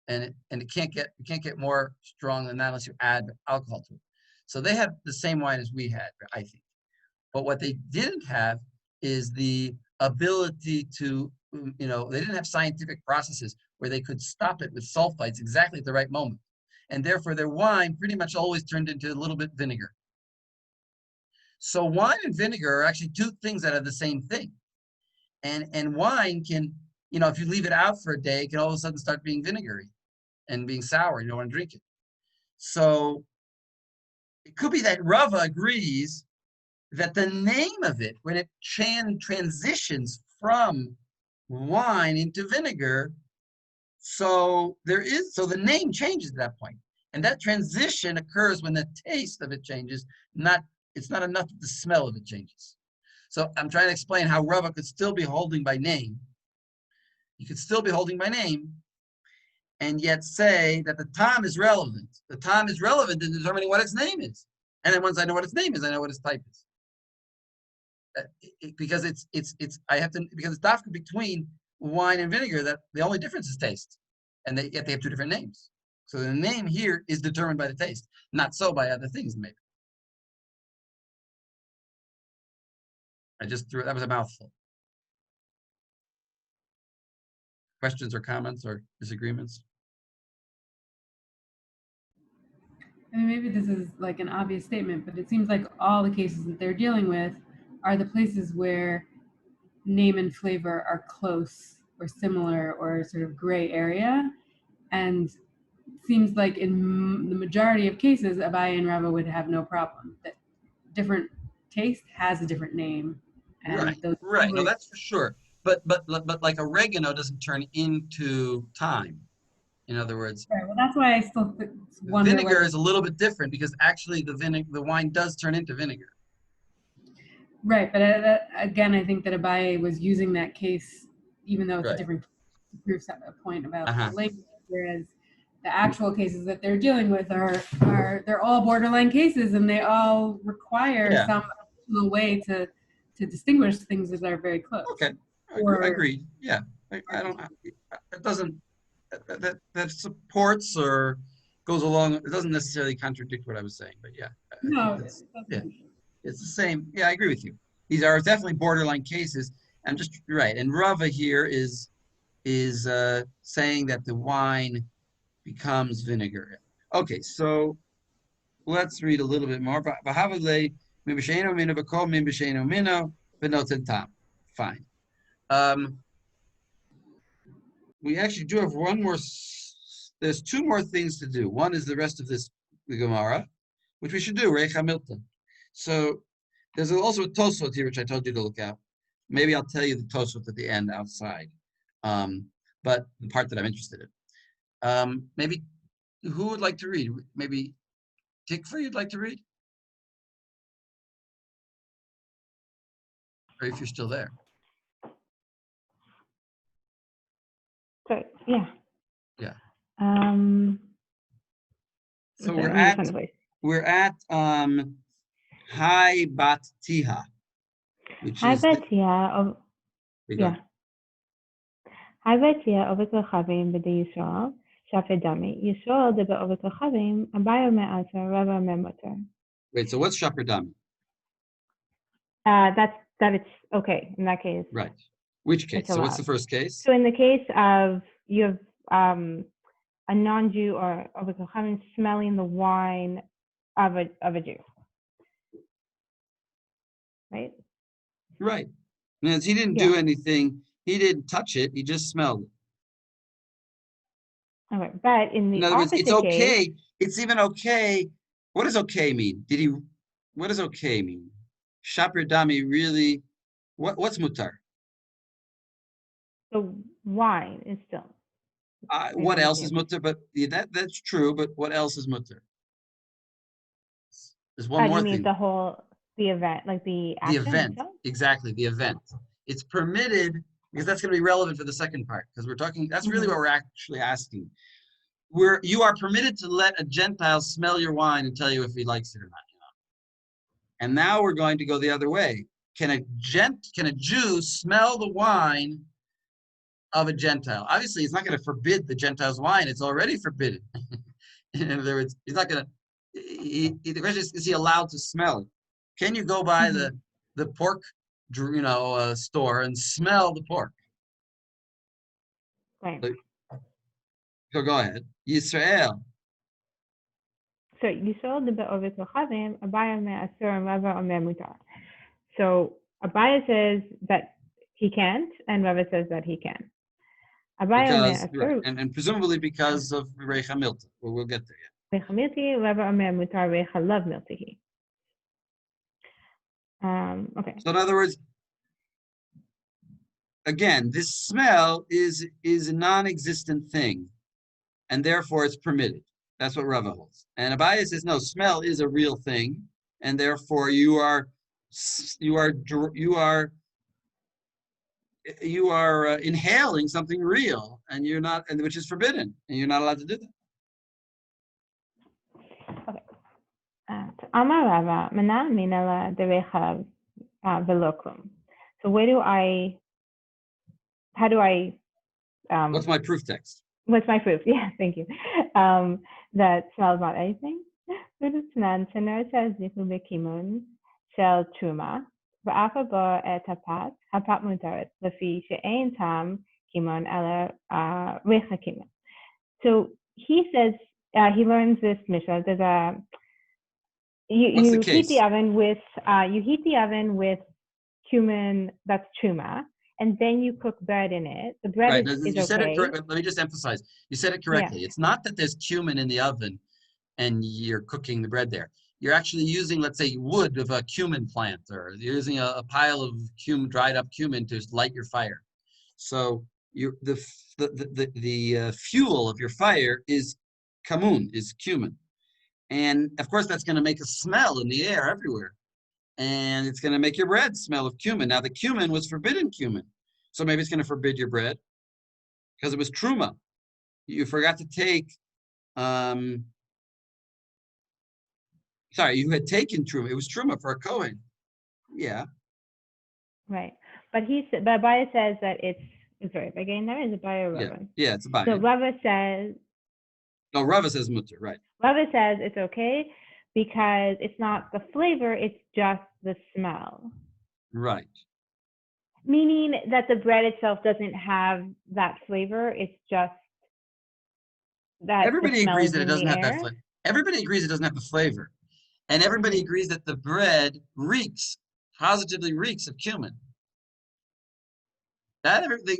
and it can't get more strong than that unless you add alcohol to it. So they had the same wine as we had, I think. But what they didn't have is the ability to, they didn't have scientific processes where they could stop it with sulfites exactly at the right moment. And therefore their wine pretty much always turned into a little bit vinegar. So wine and vinegar are actually two things that are the same thing. And wine can, if you leave it out for a day, it can all of a sudden start being vinegary and being sour. You don't want to drink it. So it could be that Rava agrees that the name of it, when it transitions from wine into vinegar, so the name changes at that point. And that transition occurs when the taste of it changes, it's not enough that the smell of it changes. So I'm trying to explain how Rava could still be holding by name. You could still be holding by name and yet say that the tam is relevant. The tam is relevant in determining what its name is. And then once I know what its name is, I know what its type is. Because it's dafka between wine and vinegar, that the only difference is taste. And yet they have two different names. So the name here is determined by the taste, not so by other things maybe. That was a mouthful. Questions or comments or disagreements? I mean, maybe this is like an obvious statement, but it seems like all the cases that they're dealing with are the places where name and flavor are close or similar or sort of gray area. And it seems like in the majority of cases, Abaye and Rava would have no problem. That different taste has a different name. And Right. No, that's for sure. But like oregano doesn't turn into thyme. In other words, right, well, that's why I still wonder. Vinegar is a little bit different because actually the wine does turn into vinegar. Right, but again, I think that Abaye was using that case, even though it's a different proofs a point about the language, whereas the actual cases that they're dealing with they're all borderline cases, and they all require some way to distinguish things that are very close. Okay, agreed. Yeah, I don't. It doesn't. That supports or goes along. It doesn't necessarily contradict what I was saying, but yeah. No, it's the same. Yeah, I agree with you. These are definitely borderline cases. I'm just right. And Rava here is saying that the wine becomes vinegar. Okay, so let's read a little bit more. Fine. We actually do have one more. There's two more things to do. One is the rest of the Gemara, which we should do, Recha Milton. So there's also a Tosfos here, which I told you to look at. Maybe I'll tell you the Tosfos at the end outside, but the part that I'm interested in. Maybe who would like to read? Maybe Tikva, you'd like to read? Or if you're still there. Sorry, yeah. Yeah. So we're at Hai bat tiha, which Hi is Betia, yeah. Hi Betia, Ovet Rechavim b'di Yisrael, Shafet Dami. Yisrael de be'Ovet Rechavim, Abayo me'aser, Rava me'moter. Wait, so what's shaperdami? That it's okay in that case. Right. Which case? It's So what's the allowed. first case? So in the case of you have a non-Jew or Ovet Rechavim smelling the wine of a Jew, right? Right. Because he didn't do anything. He didn't touch it. He just smelled it. Okay, but in the In other words, opposite it's okay. case, It's even okay. What does okay mean? What does okay mean? Shaperdami really, what's mutar? the wine is still. What else is mutar? But that's true, but what else is mutar? There's one more You mean thing. the event, like the The action event, itself? exactly, the event. It's permitted, because that's going to be relevant for the second part, because we're talking, that's really what we're actually asking. You are permitted to let a Gentile smell your wine and tell you if he likes it or not. And now we're going to go the other way. Can a Jew smell the wine of a Gentile? Obviously, it's not going to forbid the Gentile's wine. It's already forbidden. In other words, he's not going to. The question is he allowed to smell it? Can you go by the pork, store and smell the pork? Right. So go ahead. Yisrael. So Yisrael de be'ovet rechavim, Abaya me'asur and Rava omer mutar. So Abaya says that he can't, and Rava says that he can. Abaya Because, me'asur. and presumably because of Reicha Milta. Well, we'll get there. Reicha milti, Rava omer mutar, Reicha lav miltihi. Okay. So in other words, again, this smell is a non-existent thing, and therefore it's permitted. That's what Rava holds. And Abaye says, no, smell is a real thing, and therefore you are inhaling something real, and you're not, and which is forbidden, and you're not allowed to do that. Okay. Amar Rava, Mana minala derechav veloklum. So how do I What's my proof text? What's my proof? Yeah, thank you. That smells not anything. ודתנן שנר שהזיכו בכימון של תרומה, ואף בו את הפת מותרת, לפי שאין טעם כימון אלא ריח הכימון. So he says, he learns this Mishnah. There's you heat the oven with cumin, that's truma, and then you cook bread in it. The bread right. is You okay. said it correctly. Let me just emphasize. You said it correctly. Yeah. It's not that there's cumin in the oven and you're cooking the bread there. You're actually using, let's say, wood of a cumin plant, or you're using a pile of dried up cumin to light your fire. So the fuel of your fire is cumin. And of course, that's going to make a smell in the air everywhere. And it's going to make your bread smell of cumin. Now, the cumin was forbidden cumin. So maybe it's going to forbid your bread because it was truma. You forgot to take, you had taken truma. It was truma for a Kohen. Yeah. Right. But Abaya says that it's right. Again, there is Abaya or Rava. Yeah, it's Abaya. So Rava says. No, Rava says mutter, right. Rava says it's okay because it's not the flavor, it's just the smell. Right. Meaning that the bread itself doesn't have that flavor, it's just that everybody agrees that it doesn't have that flavor. Everybody agrees it doesn't have the flavor. And everybody agrees that the bread positively reeks of cumin. The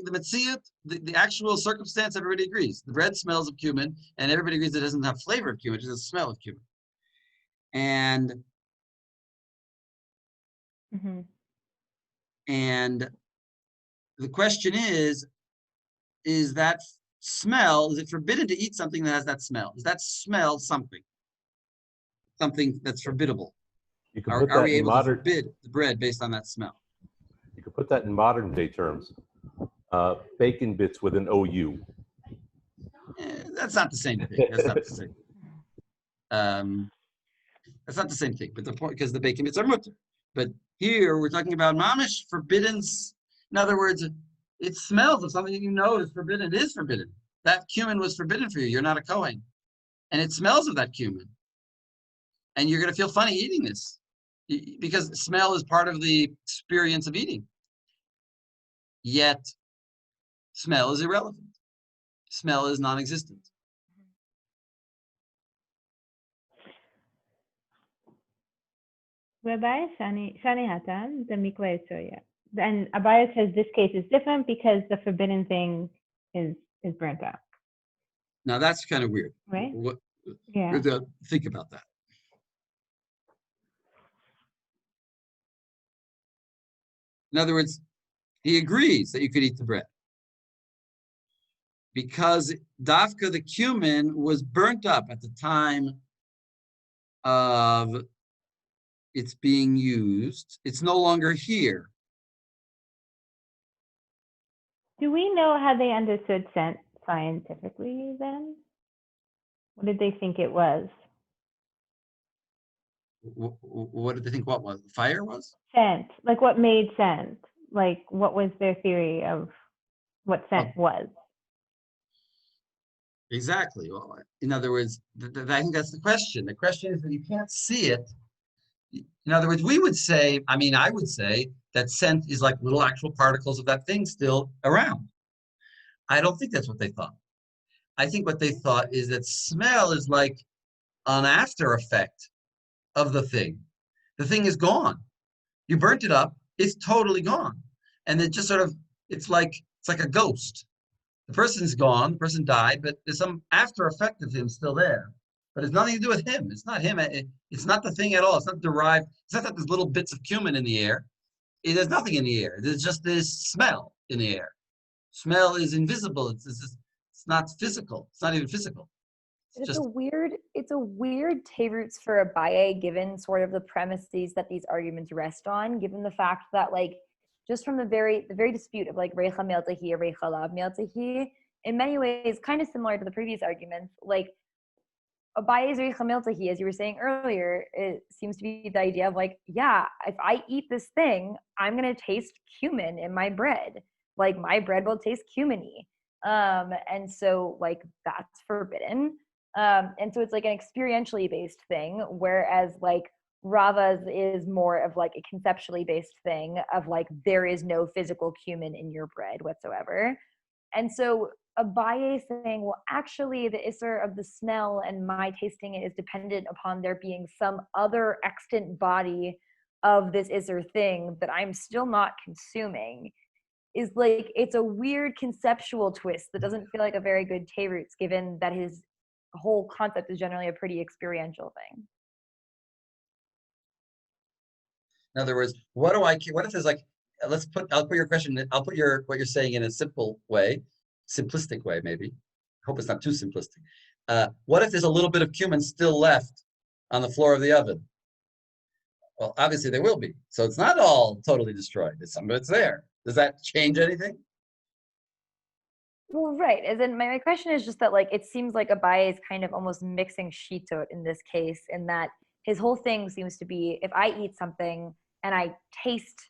metziyut, the actual circumstance, everybody agrees. The bread smells of cumin, and everybody agrees it doesn't have flavor of cumin, it just smell of cumin. And and the question is that smell, is it forbidden to eat something that has that smell? Is that smell something that's forbiddable? Are we able to forbid the bread based on that smell? You could put that in modern day terms. Bacon bits with an OU. That's not the same thing. That's not the same. That's not the same thing. But the point, because the baking bits are mutter. But here we're talking about mamish forbidden. In other words, it smells of something you know is forbidden. It is forbidden. That cumin was forbidden for you. You're not a Kohen. And it smells of that cumin. And you're going to feel funny eating this because smell is part of the experience of eating. Yet, smell is irrelevant. Smell is non-existent. Rabbi Shani Hatan, the Mikveh Soya. And Abaya says this case is different because the forbidden thing is burnt out. Now that's kind of weird. Right? Yeah. Think about that. In other words, he agrees that you could eat the bread because dafka, the cumin, was burnt up at the time of it's being used. It's no longer here. Do we know how they understood scent scientifically then? What did they think it was? What did they think? What was fire was? Scent. Like what made scent? Like what was their theory of what scent was? Exactly. Well, in other words, I think that's the question. The question is that you can't see it. In other words, we would say, I would say that scent is like little actual particles of that thing still around. I don't think that's what they thought. I think what they thought is that smell is like an after effect of the thing. The thing is gone. You burnt it up. It's totally gone. And it just sort of, it's like a ghost. The person's gone, the person died, but there's some after effect of him still there. But it's nothing to do with him. It's not him. It's not the thing at all. It's not derived. It's not that there's little bits of cumin in the air. There's nothing in the air. There's just this smell in the air. Smell is invisible. It's not physical. It's not even physical. It's a weird tavroots for Abaye, given sort of the premises that these arguments rest on, given the fact that like just from the very dispute of like Reicha Meltahi or Reicha Lav Meltahi, in many ways kind of similar to the previous arguments, like Abaye's Reicha Meltahi, as you were saying earlier, it seems to be the idea of like, yeah, if I eat this thing, I'm gonna taste cumin in my bread. Like my bread will taste cuminy. And so like that's forbidden. And so it's like an experientially based thing, whereas like Rava's is more of like a conceptually based thing of like there is no physical cumin in your bread whatsoever. And so Abaye saying, well, actually the isser of the smell and my tasting it is dependent upon there being some other extant body of this isser thing that I'm still not consuming, is like, it's a weird conceptual twist that doesn't feel like a very good tavroots, given that his whole concept is generally a pretty experiential thing. In other words, what if there's like, I'll put your question, I'll put what you're saying in a simple way, simplistic way maybe. I hope it's not too simplistic. What if there's a little bit of cumin still left on the floor of the oven? Well, obviously there will be. So it's not all totally destroyed. Some of it's there. Does that change anything? Well, right. As in, my question is just that, like, it seems like Abaye is kind of almost mixing shitot in this case, in that his whole thing seems to be, if I eat something and I taste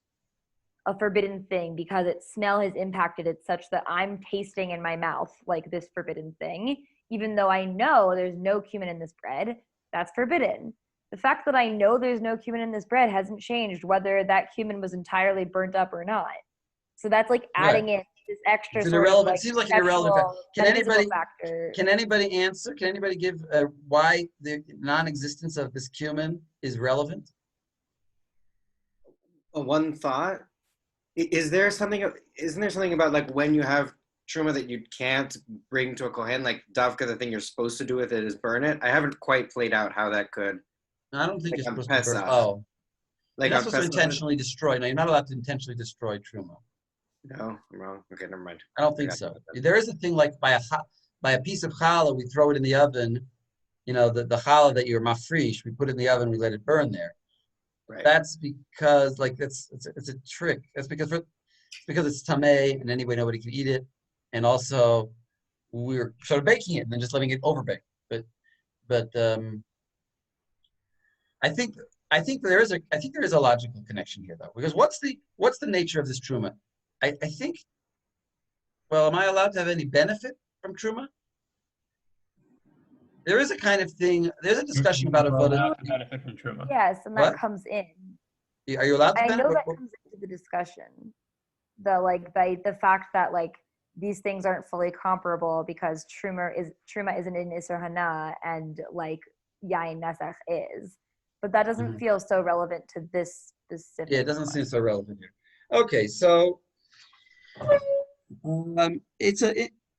a forbidden thing because its smell has impacted it such that I'm tasting in my mouth like this forbidden thing, even though I know there's no cumin in this bread, that's forbidden. The fact that I know there's no cumin in this bread hasn't changed whether that cumin was entirely burnt up or not. So that's like adding in this extra It's an sort irrelevant. of like It seems like an irrelevant fact. Can anybody answer? Can anybody give why the non-existence of this cumin is relevant? One thought: isn't there something about like when you have truma that you can't bring to a kohen, like davka, the thing you're supposed to do with it is burn it? I haven't quite played out how that could. I don't think like you're on supposed to burn. Pesach. Oh, like you're on not supposed to Pesach. intentionally destroy. No, you're not allowed to intentionally destroy truma. No, I'm wrong. Okay, never mind. I don't think so. There is a thing like by a piece of challah, we throw it in the oven. You know, the challah that you're mafresh, we put it in the oven, we let it burn there. Right. That's because like it's a trick. That's because it's tameh, and anyway nobody can eat it, and also we're sort of baking it and then just letting it overbake. But I think there is a logical connection here though, because what's the nature of this truma? I think. Well, am I allowed to have any benefit from truma? There is a kind of thing. There's a discussion about We're avoda. allowed to benefit from truma. Yes, and that What? comes in. Are you allowed to I benefit? know that comes into the discussion. The fact that like these things aren't fully comparable because truma isn't in Isser Hana and like Yain Nesach is. But that doesn't feel so relevant to this specific. Yeah, it doesn't seem so relevant here. Okay, so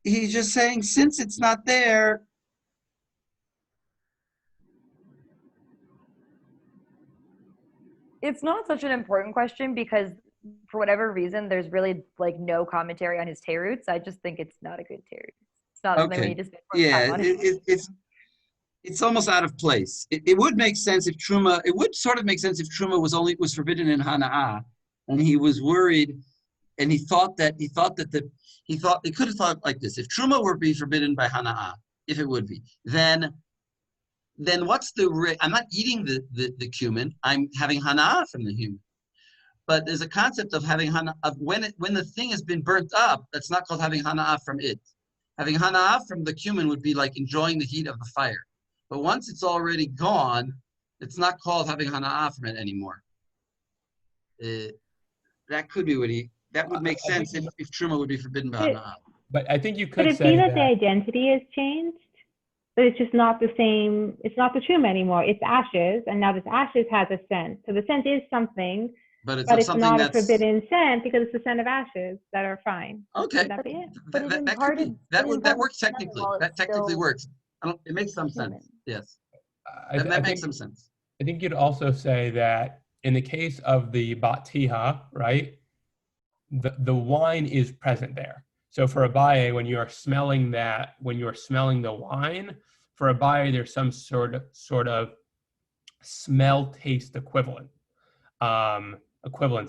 he's just saying since it's not there. It's not such an important question because for whatever reason, there's really like no commentary on his teirutz. I just think it's not a good teirutz. It's not something we need to spend more time on. It's almost out of place. It would make sense if truma. It would sort of make sense if truma was forbidden in Hana'ah, and he was worried, and he thought it could have thought like this: if truma were to be forbidden by Hana'ah, if it would be, then what's I'm not eating the cumin. I'm having Hana'ah from the human. But there's a concept of having Hana'ah of when the thing has been burnt up. That's not called having Hana'ah from it. Having Hana'ah from the cumin would be like enjoying the heat of the fire. But once it's already gone, it's not called having Hana'ah from it anymore. That could be that would make sense if truma would be forbidden by Hana'ah. But I think you could Could it say be that the identity has changed? But it's just not the same. It's not the truma anymore. It's ashes, and now this ashes has a scent. So the scent is something, but it's not a forbidden scent because it's the scent of ashes that are fine. Okay, Would that be it? That works technically. That technically works. It makes some sense. Yes, that makes some sense. I think you'd also say that in the case of the batiha, right, the wine is present there. So for Abaye, when you're smelling the wine, for Abaye, there's some sort of smell taste equivalence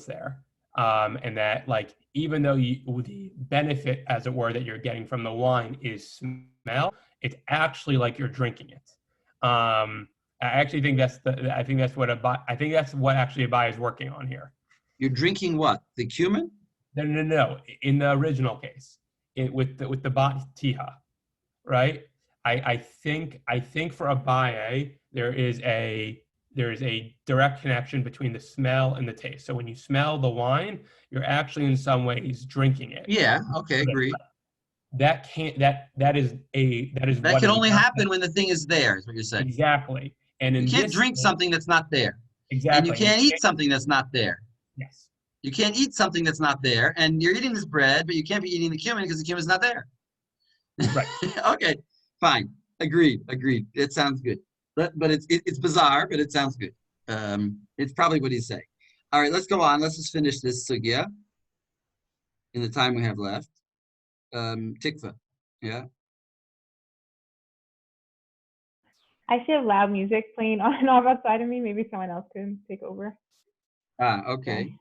there. And that like, even though the benefit, as it were, that you're getting from the wine is smell, it's actually like you're drinking it. I actually think that's what actually Abaye is working on here. You're drinking what? The cumin? No. In the original case, with the batiha, right? I think for Abaye there is a direct connection between the smell and the taste. So when you smell the wine, you're actually in some ways drinking it. Yeah. Okay. Agree. That can only happen when the thing is there. Is what you're saying. Exactly. And you can't drink something that's not there. Exactly. And you can't eat something that's not there. Yes. You can't eat something that's not there, and you're eating this bread, but you can't be eating the cumin because the cumin's not there. Right. Okay. Fine. Agreed. It sounds good. But it's bizarre, but it sounds good. It's probably what he's saying. All right, let's go on. Let's just finish this sugya in the time we have left. Tikva, yeah. I should have loud music playing on and off outside of me. Maybe someone else can take over. Okay.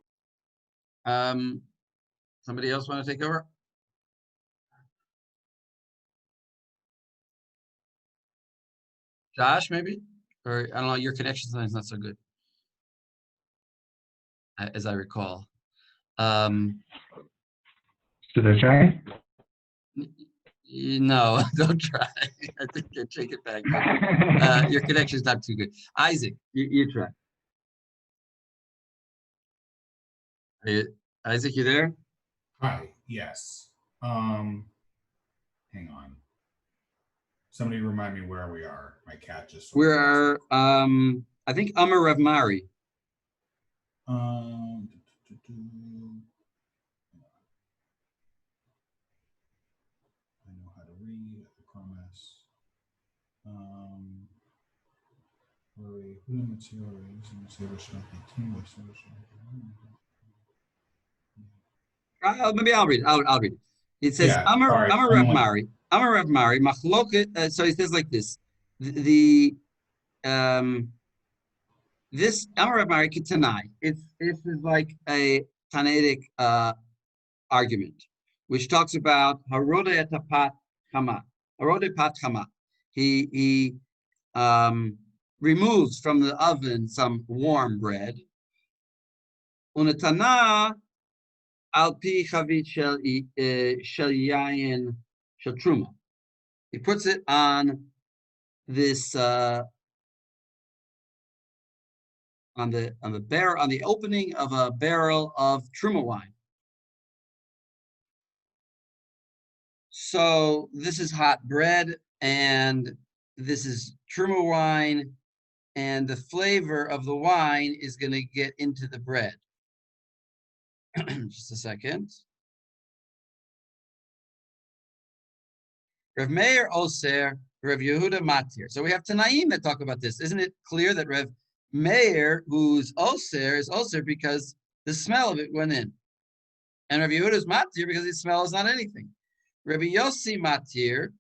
Somebody else want to take over? Josh, maybe? Or I don't know, your connection sometimes not so good, as I recall. Should I try? No, don't try. I think you take it back. Your connection's not too good. Isaac, you try. Isaac, you there? Hi, yes. Hang on. Somebody remind me where we are. My cat just... We're, I think Amar Rav Mari. I know how to read, I promise. Maybe I'll read it. I'll read it. It says, Amar Rav Mari, Machloket. So it says like this. This Amar Rav Mari Kitanai. This is like a Tanaitic argument, which talks about Harode et Pat Chama. Harode Pat Chama. He removes from the oven some warm bread. Unetana al pi chavit shel yayin shel truma. He puts it on this on the opening of a barrel of truma wine. So this is hot bread, and this is truma wine, and the flavor of the wine is going to get into the bread. Just a second. Rav Meir Oser, Rav Yehuda Matir. So we have Tanaim that talk about this. Isn't it clear that Rav Meir, who's Oser, is Oser because the smell of it went in? And Rav Yehuda is Matir because the smell is not anything. Rabbi Yossi Matir,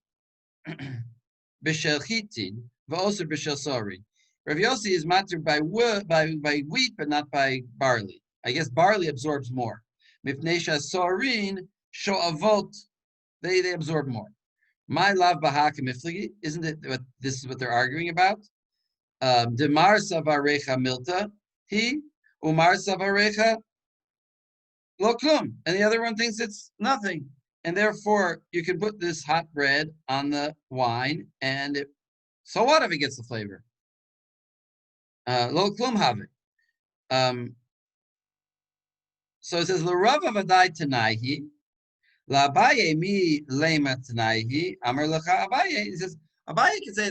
B'shel Chitin, V'Oser B'shel Sorin. Rav Yossi is Matir by wheat, but not by barley. I guess barley absorbs more. Mipnei Sorin, Sho'avot, they absorb more. My love bahaka mifligi, isn't it? This is what they're arguing about. Demar savarecha milta, he umar savarecha loklum, and the other one thinks it's nothing, and therefore you can put this hot bread on the wine, and so what if it gets the flavor? Loklum have it. So it says l'Rava vadai tanaihi. La Abaye mi lema tanaihi Amar lecha Abaye. He says Abaye can say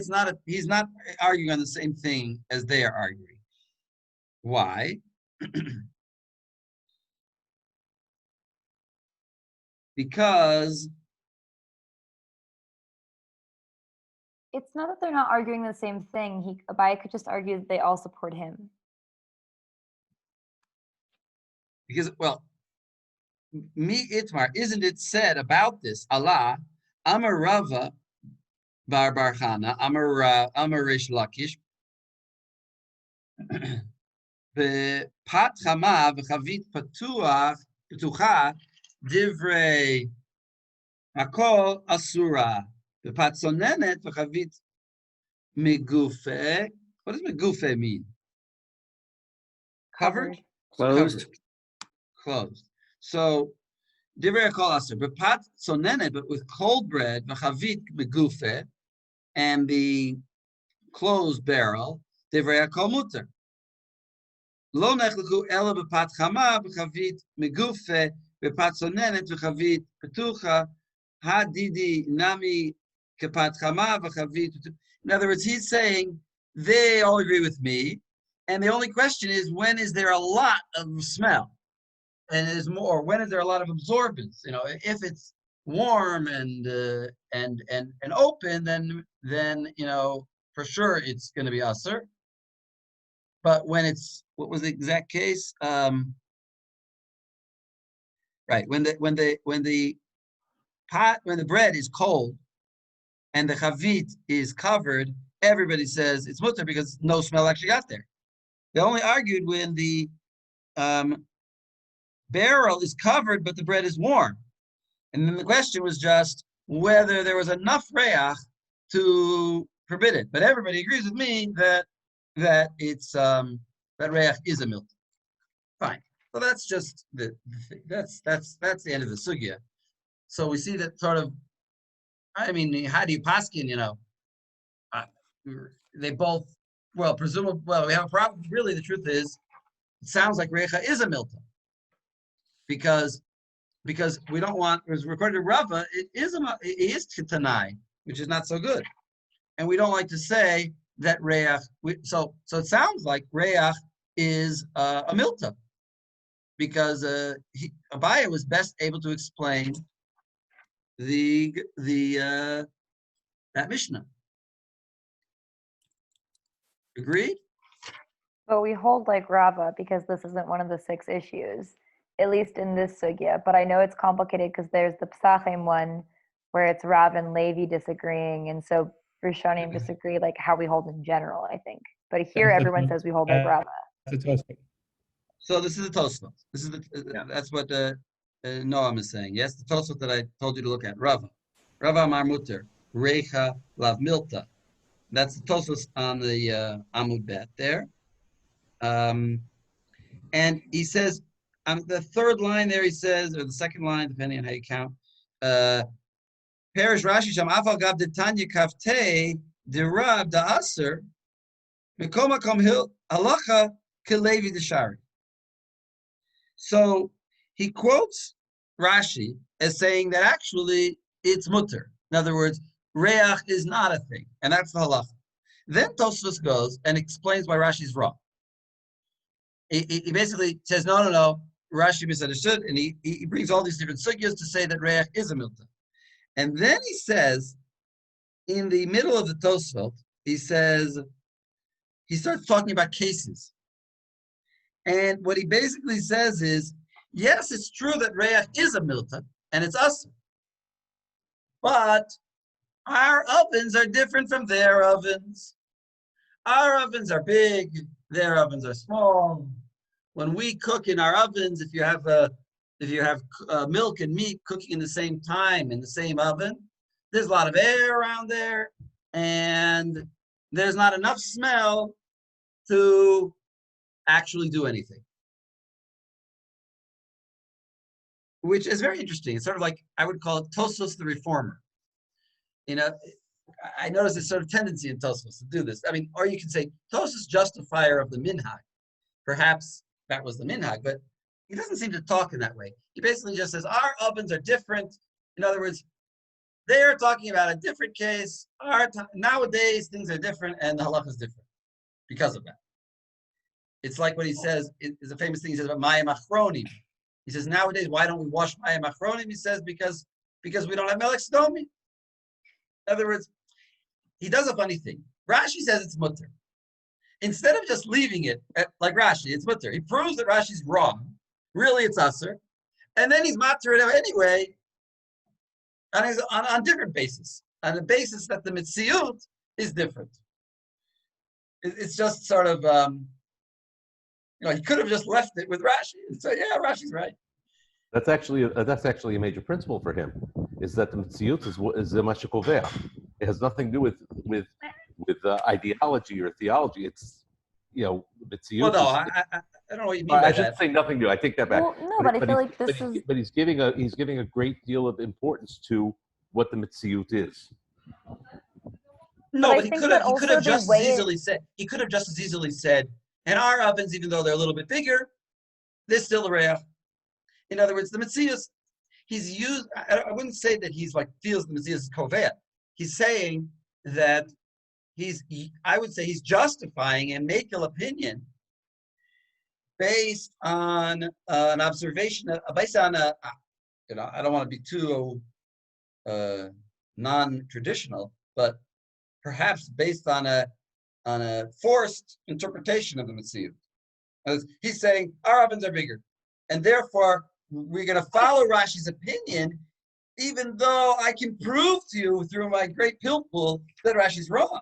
he's not arguing on the same thing as they are arguing. Why? Because It's not that they're not arguing the same thing. Abaye could just argue that they all support him. well, Mi Itmar, isn't it said about this? Allah, Amar Rava Bar Chana, Amar Rish Lakish, Pat Chama v'Chavit Patucha Divrei Hakol Asura, Pat Sonenet v'Chavit Migufe. What does Migufe mean? Covered? Closed. Closed. So, divrei hakol asur, but pat sonenet, but with cold bread, v'chavit megufe, and the closed barrel, divrei hakol muter. Lo nechlechu ela b'pat chama, v'chavit megufe, v'pat sonenet, v'chavit petucha, hadidi nami kepat chama, v'chavit. In other words, he's saying they all agree with me, and the only question is, when is there a lot of smell? And is more, when is there a lot of absorbance? If it's warm and open, then for sure it's going to be asur. But when it's, what was the exact case? Right, when the bread is cold and the chavit is covered, everybody says it's mutter because no smell actually got there. They only argued when the barrel is covered, but the bread is warm. And then the question was just whether there was enough reach to forbid it. But everybody agrees with me that it's that reach is a milk. Fine. So that's just that's the end of the sugya. So we see that sort of. I mean, how do you paskin? They both. Well, presumably, we have a problem. Really, the truth is, it sounds like recha is a milta. Because we don't want, as recorded in Rava, it is Tanai, which is not so good, and we don't like to say that reach. So it sounds like reach is a milta, because Abaye was best able to explain that Mishnah. Agreed? But we hold like Rava because this isn't one of the 6 issues, at least in this sugya. But I know it's complicated because there's the Pesachim one where it's Rav and Levi disagreeing, and so Rishonim disagree, like how we hold in general, I think. But here everyone says we hold like Rava. So this is the Tosfos. This is that's what Noam is saying. Yes, the Tosfos that I told you to look at. Rava Amar Muter Recha Lav Milta That's the Tosfos on the Amud Bet there. And he says, on the third line there, he says, or the second line, depending on how you count, Perish Rashi Sham Afal Gav de Tanya Kavte de Rab da Aser Mikoma Kom Hil Halacha Kelevi de Shari. So he quotes Rashi as saying that actually it's mutter. In other words, reach is not a thing, and that's the halacha. Then Tosfos goes and explains why Rashi is wrong. He basically says, no, Rashi misunderstood, and he brings all these different sugyas to say that reach is a milta. And then he says, in the middle of the Tosfot, he starts talking about cases. And what he basically says is, yes, it's true that reach is a milta, and it's us. But our ovens are different from their ovens. Our ovens are big, their ovens are small. When we cook in our ovens, if you have milk and meat cooking in the same time in the same oven, there's a lot of air around there, and there's not enough smell to actually do anything. Which is very interesting. It's sort of like, I would call it Tosfos the reformer. You know, I notice this sort of tendency in Tosfos to do this. I mean, or you can say Tosfos justifier of the minhag. Perhaps that was the minhag, but he doesn't seem to talk in that way. He basically just says, our ovens are different. In other words, they're talking about a different case. Nowadays, things are different, and the halacha is different because of that. It's like what he says, is a famous thing he says about mayim achronim. He says, nowadays, why don't we wash mayim achronim? He says, because we don't have melech stomi. In other words, he does a funny thing. Rashi says it's mutter. Instead of just leaving it like Rashi, it's mutter. He proves that Rashi's wrong. Really, it's aser. And then he's matter it anyway, and he's on different basis. On the basis that the mitziut is different. It's just sort of, he could have just left it with Rashi and say, yeah, Rashi's right. That's actually a major principle for him, is that the mitziut is the mashikoveh. It has nothing to do with ideology or theology. It's mitziut. Well, no, I don't know what you mean by I that. shouldn't say nothing to. I take that back. Well, no, but I feel like this is. But he's giving a great deal of importance to what the mitziut is. No, but he could have just as easily said, and our ovens, even though they're a little bit bigger, they're still a reach. In other words, the Metzius, I wouldn't say that he's like feels the Metzius is koveh. He's saying that I would say he's justifying a makil opinion based on an observation, based on I don't want to be too non-traditional, but perhaps based on a forced interpretation of the Metzius. He's saying our ovens are bigger, and therefore we're going to follow Rashi's opinion, even though I can prove to you through my great pilpul that Rashi's wrong.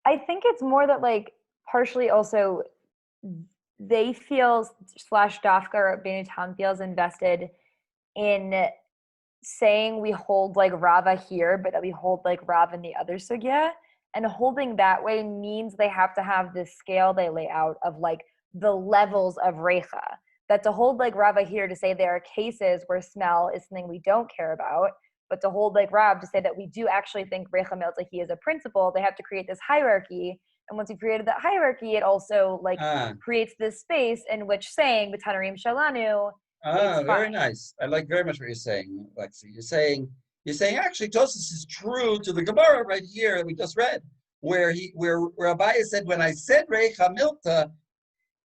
I think it's more that partially also they feel / Dafka or Bnei Tam feels invested in saying we hold Rava here, but that we hold Rav in the other sugya. And holding that way means they have to have this scale they lay out of the levels of recha. That to hold Rava here to say there are cases where smell is something we don't care about, but to hold Rav to say that we do actually think recha miltahi is a principle, they have to create this hierarchy. And once you created that hierarchy, it also creates this space in which saying B'tanarim Shalanu. Very nice. I like very much what you're saying, Lexi. You're saying actually Tosfos is true to the Gemara right here that we just read, where Rabbi said, when I said recha milta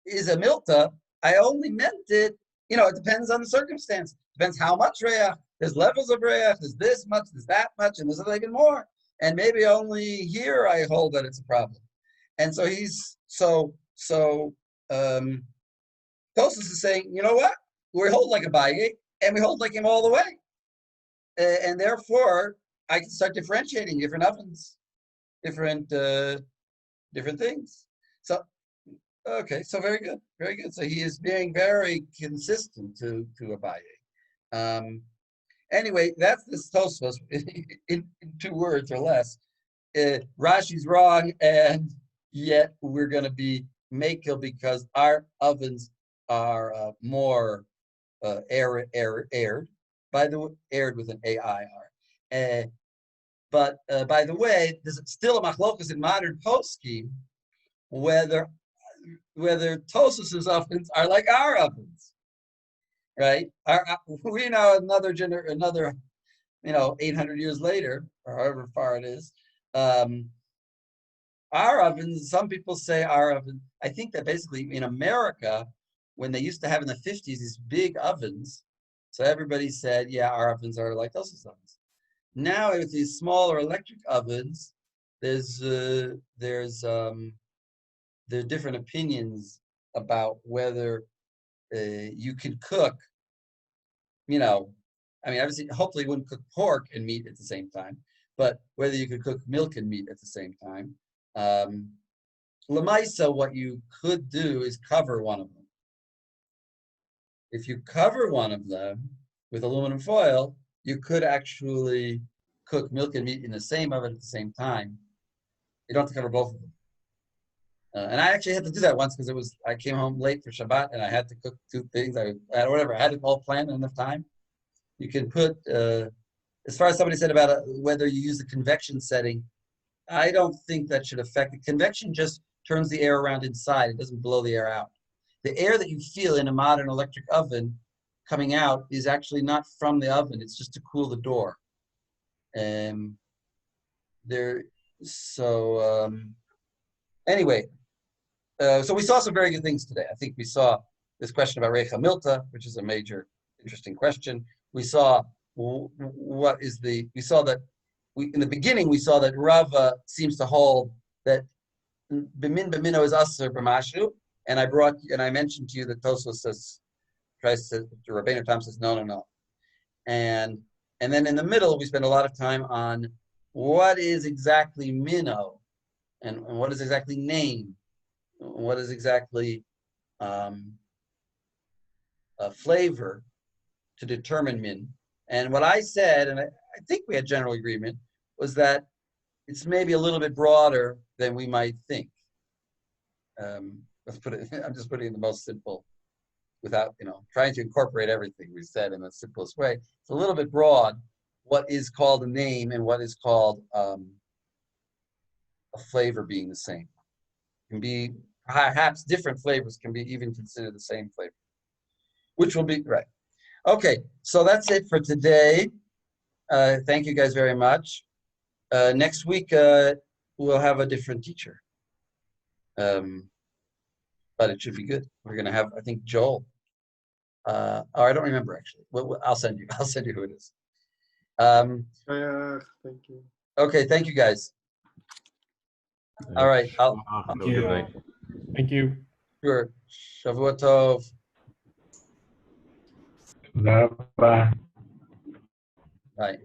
is a milta, I only meant it, it depends on the circumstance. Depends how much reach. There's levels of reach. There's this much, there's that much, and there's even more. And maybe only here I hold that it's a problem. And so Tosfos is saying, you know what? We hold like a Abaye, and we hold like him all the way. And therefore, I can start differentiating different ovens, different things. So, okay, so very good. So he is being very consistent to Abaye. Anyway, that's this Tosfos in 2 words or less. Rashi's wrong, and yet we're going to be makel because our ovens are more aired. By the way, aired with an A-I-R. But by the way, there's still a machlokas in modern poskim whether Tosfos' ovens are like our ovens, right? We know another 800 years later, or however far it is, our ovens. Some people say our oven. I think that basically in America, when they used to have in the 50s these big ovens, so everybody said, yeah, our ovens are like Tosfos ovens. Now with these smaller electric ovens, there are different opinions about whether you can cook. Obviously, hopefully you wouldn't cook pork and meat at the same time, but whether you could cook milk and meat at the same time. Lamaisa, what you could do is cover one of them. If you cover one of them with aluminum foil, you could actually cook milk and meat in the same oven at the same time. You don't have to cover both of them. And I actually had to do that once because I came home late for Shabbat and I had to cook two things. I had it all planned in enough time. You can put, as far as somebody said about whether you use the convection setting, I don't think that should affect it. Convection just turns the air around inside. It doesn't blow the air out. The air that you feel in a modern electric oven coming out is actually not from the oven. It's just to cool the door. Anyway, so we saw some very good things today. I think we saw this question about Recha Milta, which is a major interesting question. We saw in the beginning we saw that Rava seems to hold that b'mino is aser b'mashu, and I mentioned to you that Tosfos Rabbeinu Tam says no, and then in the middle we spend a lot of time on what is exactly minnow, and what is exactly name, what is exactly a flavor to determine min. And what I said, and I think we had general agreement, was that it's maybe a little bit broader than we might think. Let's put it. I'm just putting it in the most simple, without trying to incorporate everything we said in the simplest way. It's a little bit broad. What is called a name and what is called a flavor being the same can be perhaps different flavors can be even considered the same flavor, which will be right. Okay, so that's it for today. Thank you guys very much. Next week we'll have a different teacher, but it should be good. We're going to have, I think, Joel. I don't remember actually. I'll send you. I'll send you who it is. Thank you. Okay, thank you guys. All right. Thank you. Thank you. Sure. Shavua Tov. Bye. Bye.